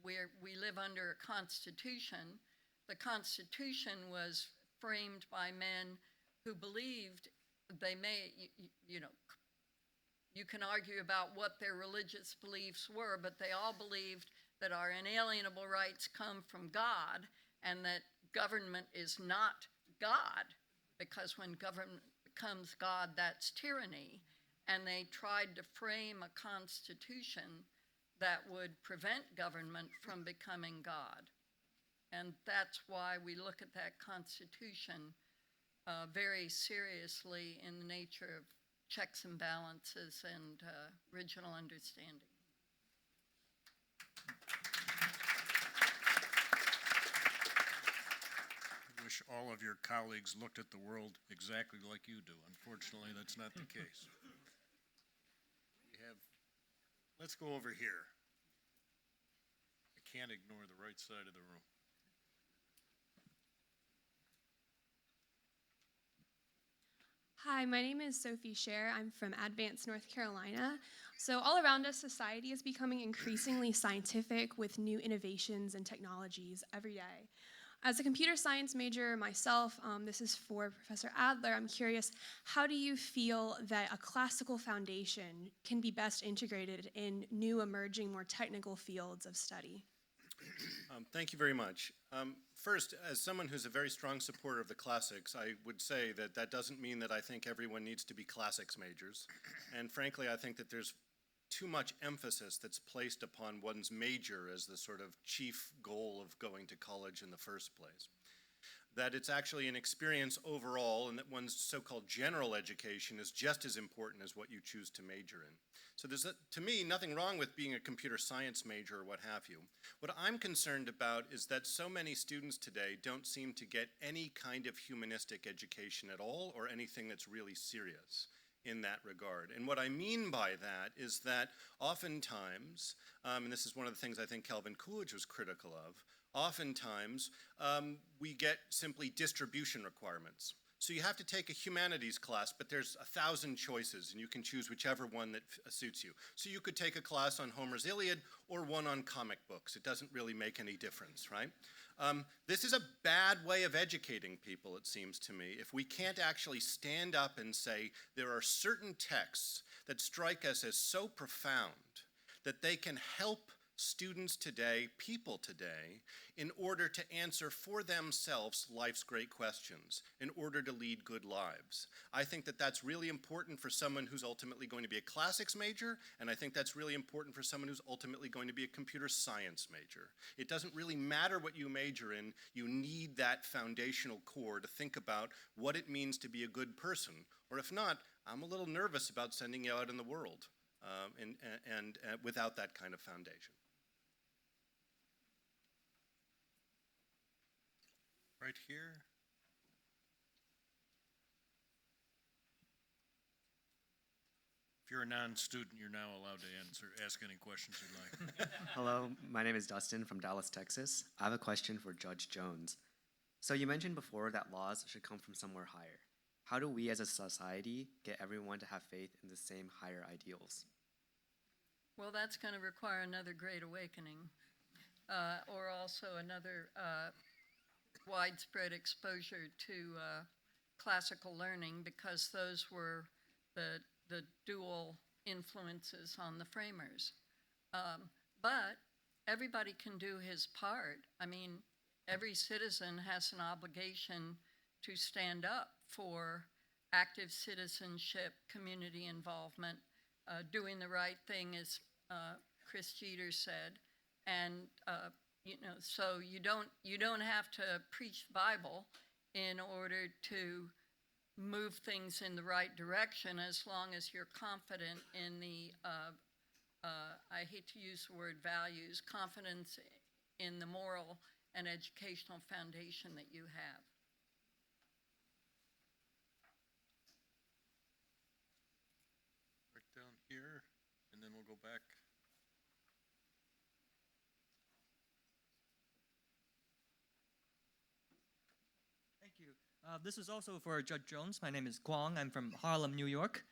We live under a Constitution. The Constitution was framed by men who believed they may, you can argue about what their religious beliefs were, but they all believed that our inalienable rights come from God and that government is not God, because when government becomes God, that's tyranny. And they tried to frame a constitution that would prevent government from becoming God. And that's why we look at that Constitution very seriously in the nature of checks and balances and original understanding. I wish all of your colleagues looked at the world exactly like you do. Unfortunately, that's not the case. let's go over here. I can't ignore the right side of the room. Hi, my name is Sophie Scher. I'm from Advance, North Carolina. So all around us, society is becoming increasingly scientific with new innovations and technologies every day. As a computer science major myself, this is for Professor Adler, I'm curious, how do you feel that a classical foundation can be best integrated in new emerging, more technical fields of study? Thank you very much. First, as someone who's a very strong supporter of the classics, I would say that that doesn't mean that I think everyone needs to be classics majors. And frankly, I think that there's too much emphasis that's placed upon one's major as the sort of chief goal of going to college in the first place. That it's actually an experience overall, and that one's so-called general education is just as important as what you choose to major in. So there's, to me, nothing wrong with being a computer science major or what have you. What I'm concerned about is that so many students today don't seem to get any kind of humanistic education at all, or anything that's really serious in that regard. And what I mean by that is that oftentimes, and this is one of the things I think Calvin Coolidge was critical of, oftentimes we get simply distribution requirements. So you have to take a humanities class, but there's 1,000 choices, and you can choose whichever one that suits you. So you could take a class on Homer's Iliad or one on comic books. It doesn't really make any difference, right? This is a bad way of educating people, it seems to me, if we can't actually stand up and say there are certain texts that strike us as so profound that they can help students today, people today, in order to answer for themselves life's great questions, in order to lead good lives. I think that that's really important for someone who's ultimately going to be a classics major, and I think that's really important for someone who's ultimately going to be a computer science major. It doesn't really matter what you major in, you need that foundational core to think about what it means to be a good person, or if not, I'm a little nervous about sending you out in the world and without that kind of foundation. Right here. If you're a non-student, you're now allowed to ask any questions you'd like. Hello, my name is Dustin from Dallas, Texas. I have a question for Judge Jones. So you mentioned before that laws should come from somewhere higher. How do we as a society get everyone to have faith in the same higher ideals? Well, that's going to require another Great Awakening, or also another widespread exposure to classical learning, because those were the dual influences on the framers. But everybody can do his part. I mean, every citizen has an obligation to stand up for active citizenship, community involvement, doing the right thing, as Chris Jeter said, and so you don't have to preach the Bible in order to move things in the right direction, as long as you're confident in the, I hate to use the word values, confidence in the moral and educational foundation that you have. Right down here, and then we'll go back. Thank you. This is also for Judge Jones. My name is Kwong. I'm from Harlem, New York.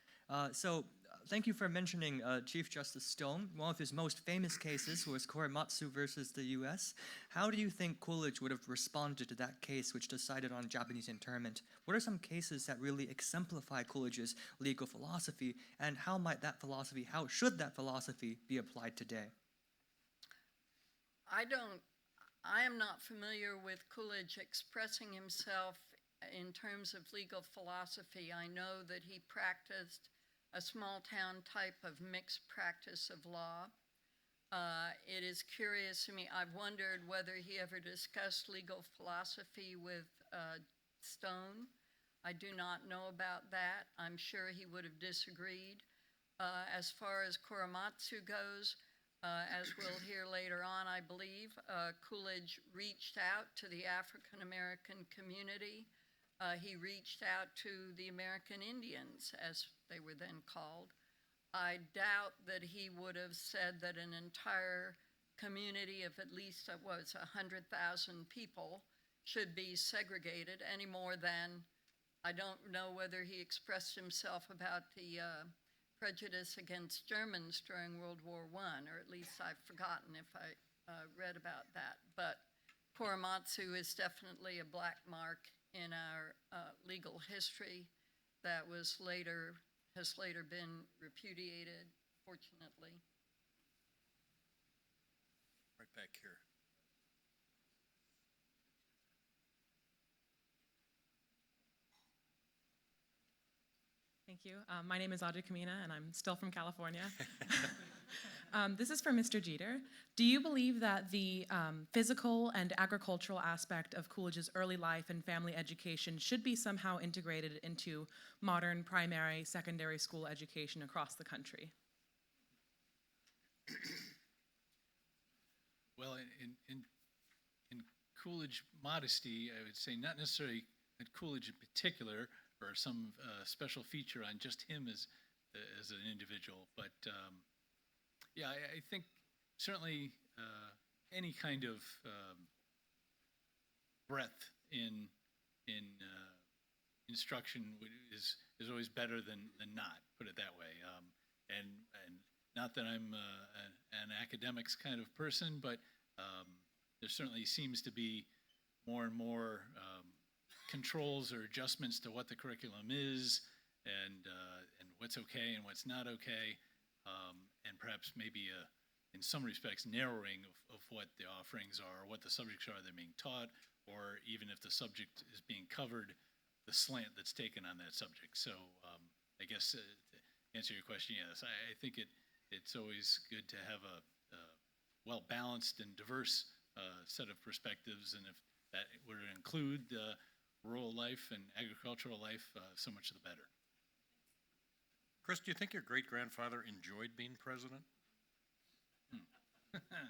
Thank you for mentioning Chief Justice Stone. One of his most famous cases was Korematsu versus the U.S. How do you think Coolidge would have responded to that case, which decided on Japanese internment? What are some cases that really exemplify Coolidge's legal philosophy, and how should that philosophy be applied today? I am not familiar with Coolidge expressing himself in terms of legal philosophy. I know that he practiced a small town type of mixed practice of law. It is curious to me, I've wondered whether he ever discussed legal philosophy with Stone. I do not know about that. I'm sure he would have disagreed. As far as Korematsu goes, as we'll hear later on, I believe, Coolidge reached out to the African American community. He reached out to the American Indians, as they were then called. I doubt that he would have said that an entire community of at least, 100,000 people should be segregated any more than, I don't know whether he expressed himself about the prejudice against Germans during World War I, or at least I've forgotten if I read about that. But Korematsu is definitely a black mark in our legal history that has later been repudiated, fortunately. Right back here. Thank you. My name is Audrey Kamina, and I'm still from California. This is for Mr. Jeter. Do you believe that the physical and agricultural aspect of Coolidge's early life and family education should be somehow integrated into modern primary, secondary school education across the country? Well, in Coolidge modesty, I would say not necessarily at Coolidge in particular, or some special feature on just him as an individual, but yeah, I think certainly any kind of breadth in instruction is always better than not. Put it that way. And not that I'm an academics kind of person, but there certainly seems to be more and more controls or adjustments to what the curriculum is, and what's okay and what's not okay, and perhaps maybe in some respects narrowing of what the offerings are, or what the subjects are that are being taught, or even if the subject is being covered, the slant that's taken on that subject. So I guess to answer your question, yes, I think it's always good to have a well-balanced and diverse set of perspectives, and if that were to include rural life and agricultural life, so much the better. Chris, do you think your great-grandfather enjoyed being president?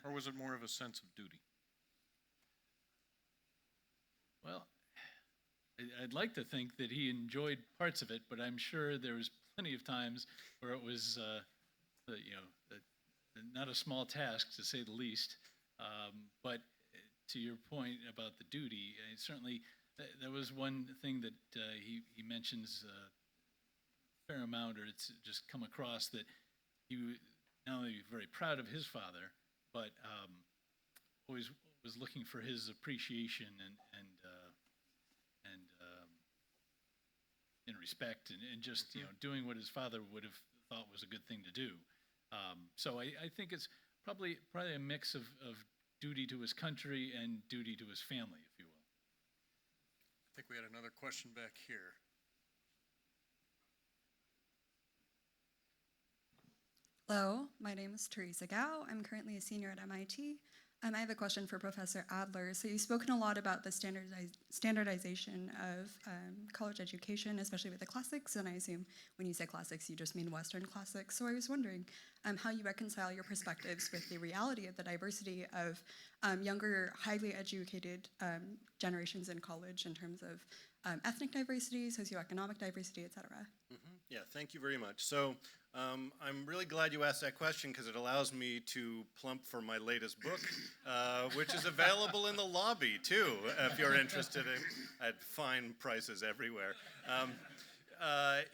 Or was it more of a sense of duty? Well, I'd like to think that he enjoyed parts of it, but I'm sure there was plenty of times where it was, not a small task, to say the least. But to your point about the duty, certainly that was one thing that he mentions a fair amount, or it's just come across, that he was not only very proud of his father, but always was looking for his appreciation and respect, and just doing what his father would have thought was a good thing to do. So I think it's probably a mix of duty to his country and duty to his family, if you will. I think we had another question back here. Hello, my name is Teresa Gao. I'm currently a senior at MIT. I have a question for Professor Adler. So you've spoken a lot about the standardization of college education, especially with the classics, and I assume when you say classics, you just mean Western classics. So I was wondering how you reconcile your perspectives with the reality of the diversity of younger, highly educated generations in college in terms of ethnic diversity, socioeconomic diversity, et cetera. Yeah, thank you very much. So I'm really glad you asked that question, because it allows me to plump for my latest book, which is available in the lobby too, if you're interested at fine prices everywhere.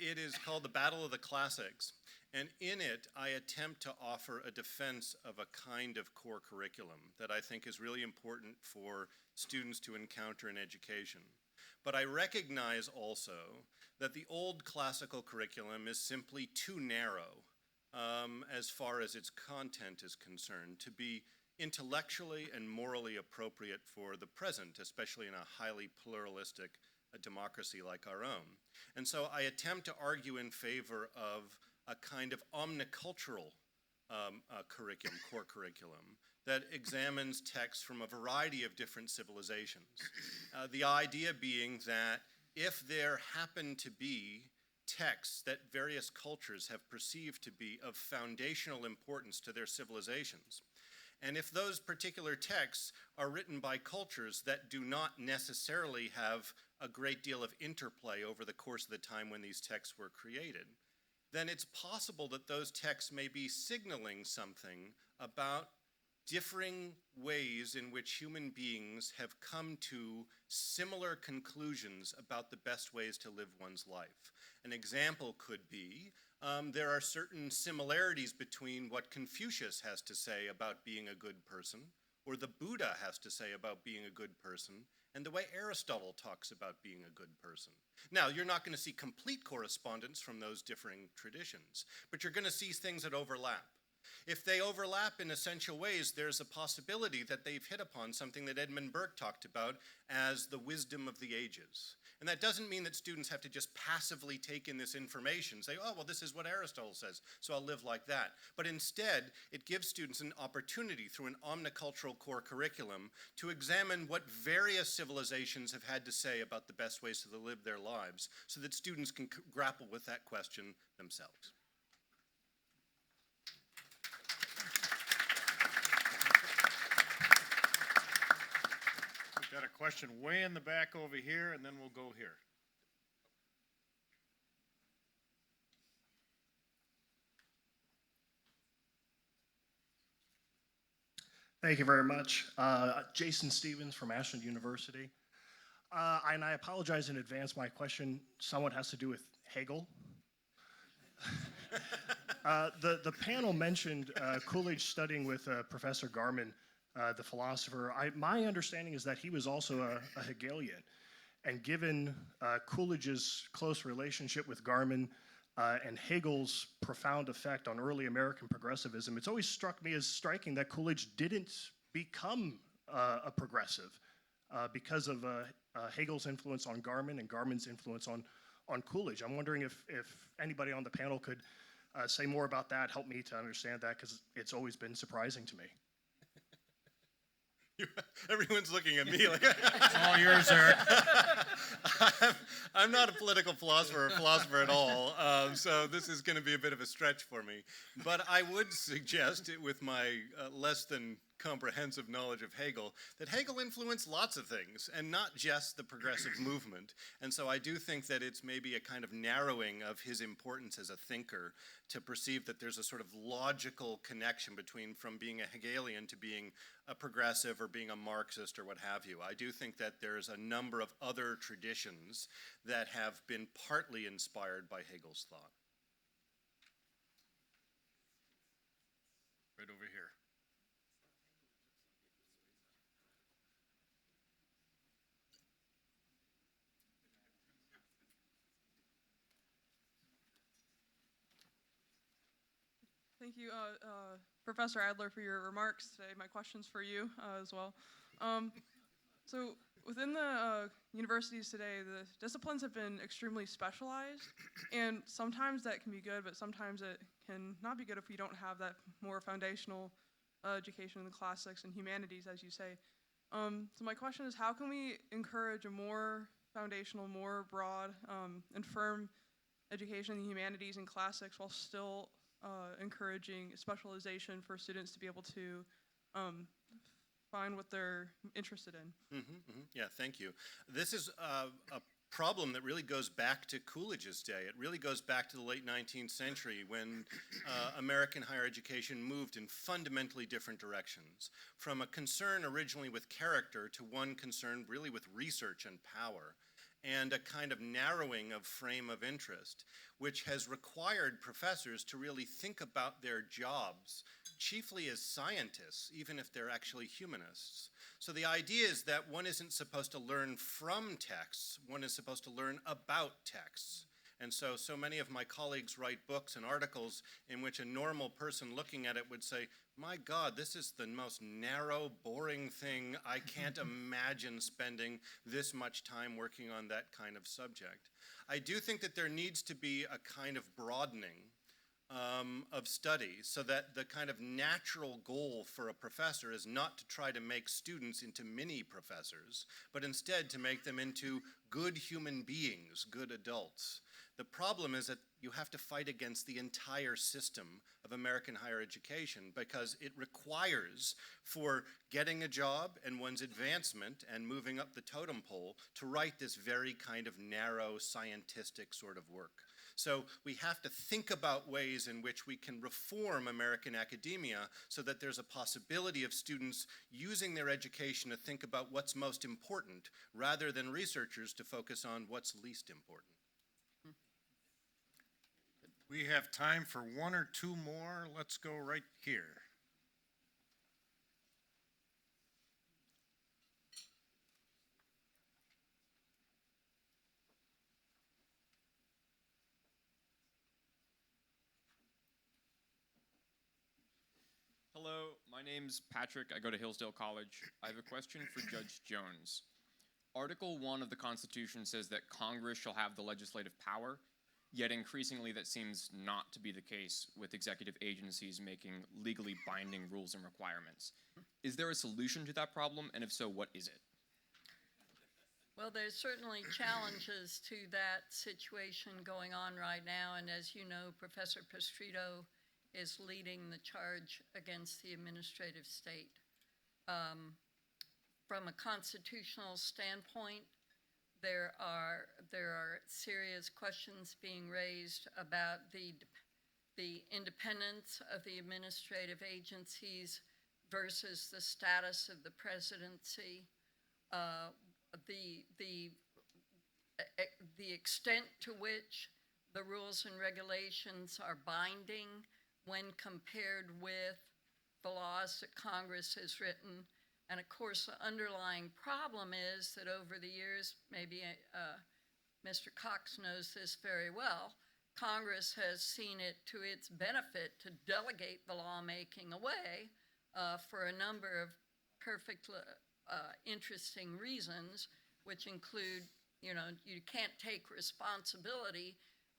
It is called The Battle of the Classics, and in it I attempt to offer a defense of a kind of core curriculum that I think is really important for students to encounter in education. But I recognize also that the old classical curriculum is simply too narrow as far as its content is concerned to be intellectually and morally appropriate for the present, especially in a highly pluralistic democracy like our own. And so I attempt to argue in favor of a kind of omnicultural curriculum, core curriculum, that examines texts from a variety of different civilizations. The idea being that if there happen to be texts that various cultures have perceived to be of foundational importance to their civilizations, and if those particular texts are written by cultures that do not necessarily have a great deal of interplay over the course of the time when these texts were created, then it's possible that those texts may be signaling something about differing ways in which human beings have come to similar conclusions about the best ways to live one's life. An example could be there are certain similarities between what Confucius has to say about being a good person, or the Buddha has to say about being a good person, and the way Aristotle talks about being a good person. Now, you're not going to see complete correspondence from those differing traditions, but you're going to see things that overlap. If they overlap in essential ways, there's a possibility that they've hit upon something that Edmund Burke talked about as the wisdom of the ages. And that doesn't mean that students have to just passively take in this information, say, oh, well, this is what Aristotle says, so I'll live like that. But instead, it gives students an opportunity through an omnicultural core curriculum to examine what various civilizations have had to say about the best ways to live their lives, so that students can grapple with that question themselves. Got a question way in the back over here, and then we'll go here. Thank you very much. Jason Stevens from Ashland University. And I apologize in advance, my question somewhat has to do with Hegel. The panel mentioned Coolidge studying with Professor Garman, the philosopher. My understanding is that he was also a Hegelian. And given Coolidge's close relationship with Garman and Hegel's profound effect on early American progressivism, it's always struck me as striking that Coolidge didn't become a progressive because of Hegel's influence on Garman and Garman's influence on Coolidge. I'm wondering if anybody on the panel could say more about that, help me to understand that, because it's always been surprising to me. Everyone's looking at me like, it's all yours, Eric. I'm not a political philosopher or philosopher at all, so this is going to be a bit of a stretch for me. But I would suggest, with my less than comprehensive knowledge of Hegel, that Hegel influenced lots of things, and not just the progressive movement. And so I do think that it's maybe a kind of narrowing of his importance as a thinker to perceive that there's a sort of logical connection between from being a Hegelian to being a progressive or being a Marxist or what have you. I do think that there's a number of other traditions that have been partly inspired by Hegel's thought. Right over here. Thank you, Professor Adler, for your remarks today. My question's for you as well. So within the universities today, the disciplines have been extremely specialized, and sometimes that can be good, but sometimes it can not be good if we don't have that more foundational education in the classics and humanities, as you say. So my question is, how can we encourage a more foundational, more broad, and firm education in the humanities and classics while still encouraging specialization for students to be able to find what they're interested in? Yeah, thank you. This is a problem that really goes back to Coolidge's day. It really goes back to the late 19th century when American higher education moved in fundamentally different directions, from a concern originally with character to one concerned really with research and power, and a kind of narrowing of frame of interest, which has required professors to really think about their jobs, chiefly as scientists, even if they're actually humanists. So the idea is that one isn't supposed to learn from texts, one is supposed to learn about texts. And so many of my colleagues write books and articles in which a normal person looking at it would say, my God, this is the most narrow, boring thing. I can't imagine spending this much time working on that kind of subject. I do think that there needs to be a kind of broadening of study, so that the kind of natural goal for a professor is not to try to make students into mini professors, but instead to make them into good human beings, good adults. The problem is that you have to fight against the entire system of American higher education, because it requires, for getting a job and one's advancement and moving up the totem pole, to write this very kind of narrow scientific sort of work. So we have to think about ways in which we can reform American academia so that there's a possibility of students using their education to think about what's most important rather than researchers to focus on what's least important. We have time for one or two more. Let's go right here. Hello, my name's Patrick. I go to Hillsdale College. I have a question for Judge Jones. Article 1 of the Constitution says that Congress shall have the legislative power, yet increasingly that seems not to be the case with executive agencies making legally binding rules and requirements. Is there a solution to that problem, and if so, what is it? Well, there's certainly challenges to that situation going on right now, and as you know, Professor Pastrito is leading the charge against the administrative state. From a constitutional standpoint, there are serious questions being raised about the independence of the administrative agencies versus the status of the presidency, the extent to which the rules and regulations are binding when compared with the laws that Congress has written. And of course, the underlying problem is that over the years, maybe Mr. Cox knows this very well, Congress has seen it to its benefit to delegate the lawmaking away for a number of perfectly interesting reasons, which include, you know, you can't take responsibility,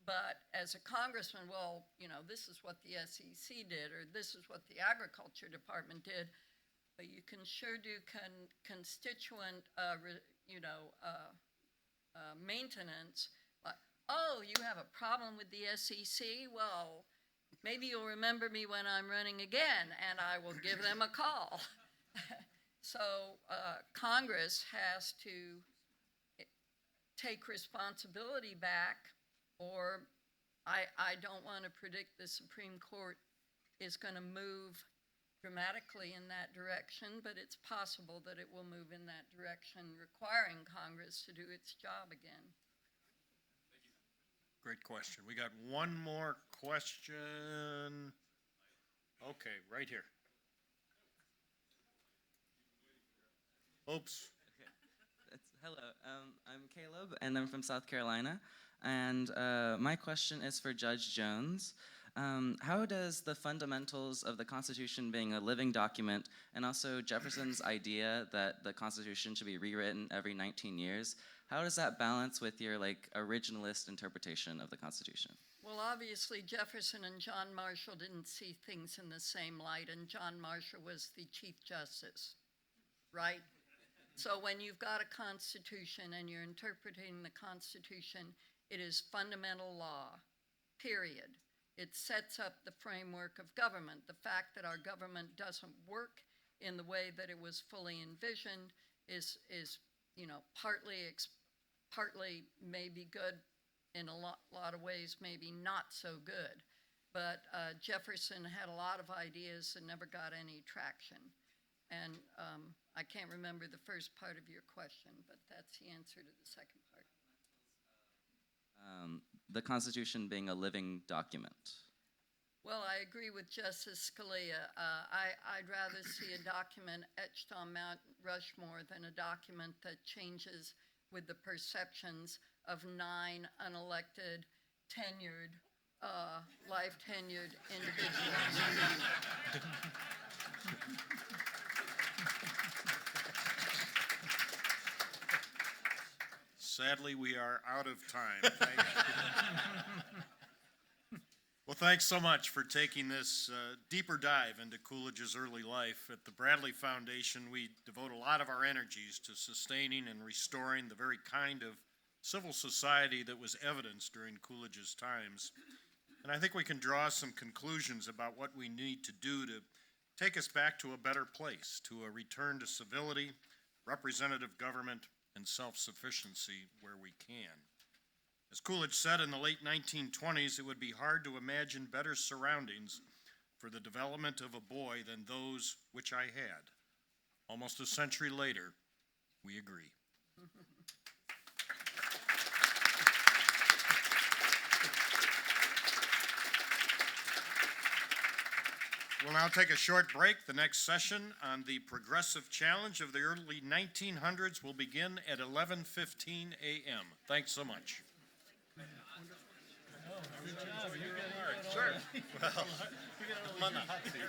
but as a congressman, well, you know, this is what the SEC did, or this is what the Agriculture Department did. But you can sure do constituent, maintenance. Like, oh, you have a problem with the SEC? Well, maybe you'll remember me when I'm running again, and I will give them a call. So Congress has to take responsibility back, or I don't want to predict the Supreme Court is going to move dramatically in that direction, but it's possible that it will move in that direction, requiring Congress to do its job again. Great question. We got one more question. Okay, right here. Oops. Hello, I'm Caleb, and I'm from South Carolina. And my question is for Judge Jones. How does the fundamentals of the Constitution being a living document, and also Jefferson's idea that the Constitution should be rewritten every 19 years, how does that balance with your originalist interpretation of the Constitution? Well, obviously Jefferson and John Marshall didn't see things in the same light, and John Marshall was the Chief Justice, right? So when you've got a Constitution and you're interpreting the Constitution, it is fundamental law, period. It sets up the framework of government. The fact that our government doesn't work in the way that it was fully envisioned is partly maybe good in a lot of ways, maybe not so good. But Jefferson had a lot of ideas that never got any traction. And I can't remember the first part of your question, but that's the answer to the second part. The Constitution being a living document. Well, I agree with Justice Scalia. I'd rather see a document etched on Mount Rushmore than a document that changes with the perceptions of 9 unelected, tenured, life-tenured individuals. Sadly, we are out of time. Thank you. Well, thanks so much for taking this deeper dive into Coolidge's early life. At the Bradley Foundation, we devote a lot of our energies to sustaining and restoring the very kind of civil society that was evidenced during Coolidge's times. And I think we can draw some conclusions about what we need to do to take us back to a better place, to a return to civility, representative government, and self-sufficiency where we can. As Coolidge said in the late 1920s, it would be hard to imagine better surroundings for the development of a boy than those which I had. Almost a century later, we agree. We'll now take a short break. The next session on the progressive challenge of the early 1900s will begin at 11:15 a.m. Thanks so much. Good job. You got it. Sure. Well, I'm on the hot seat.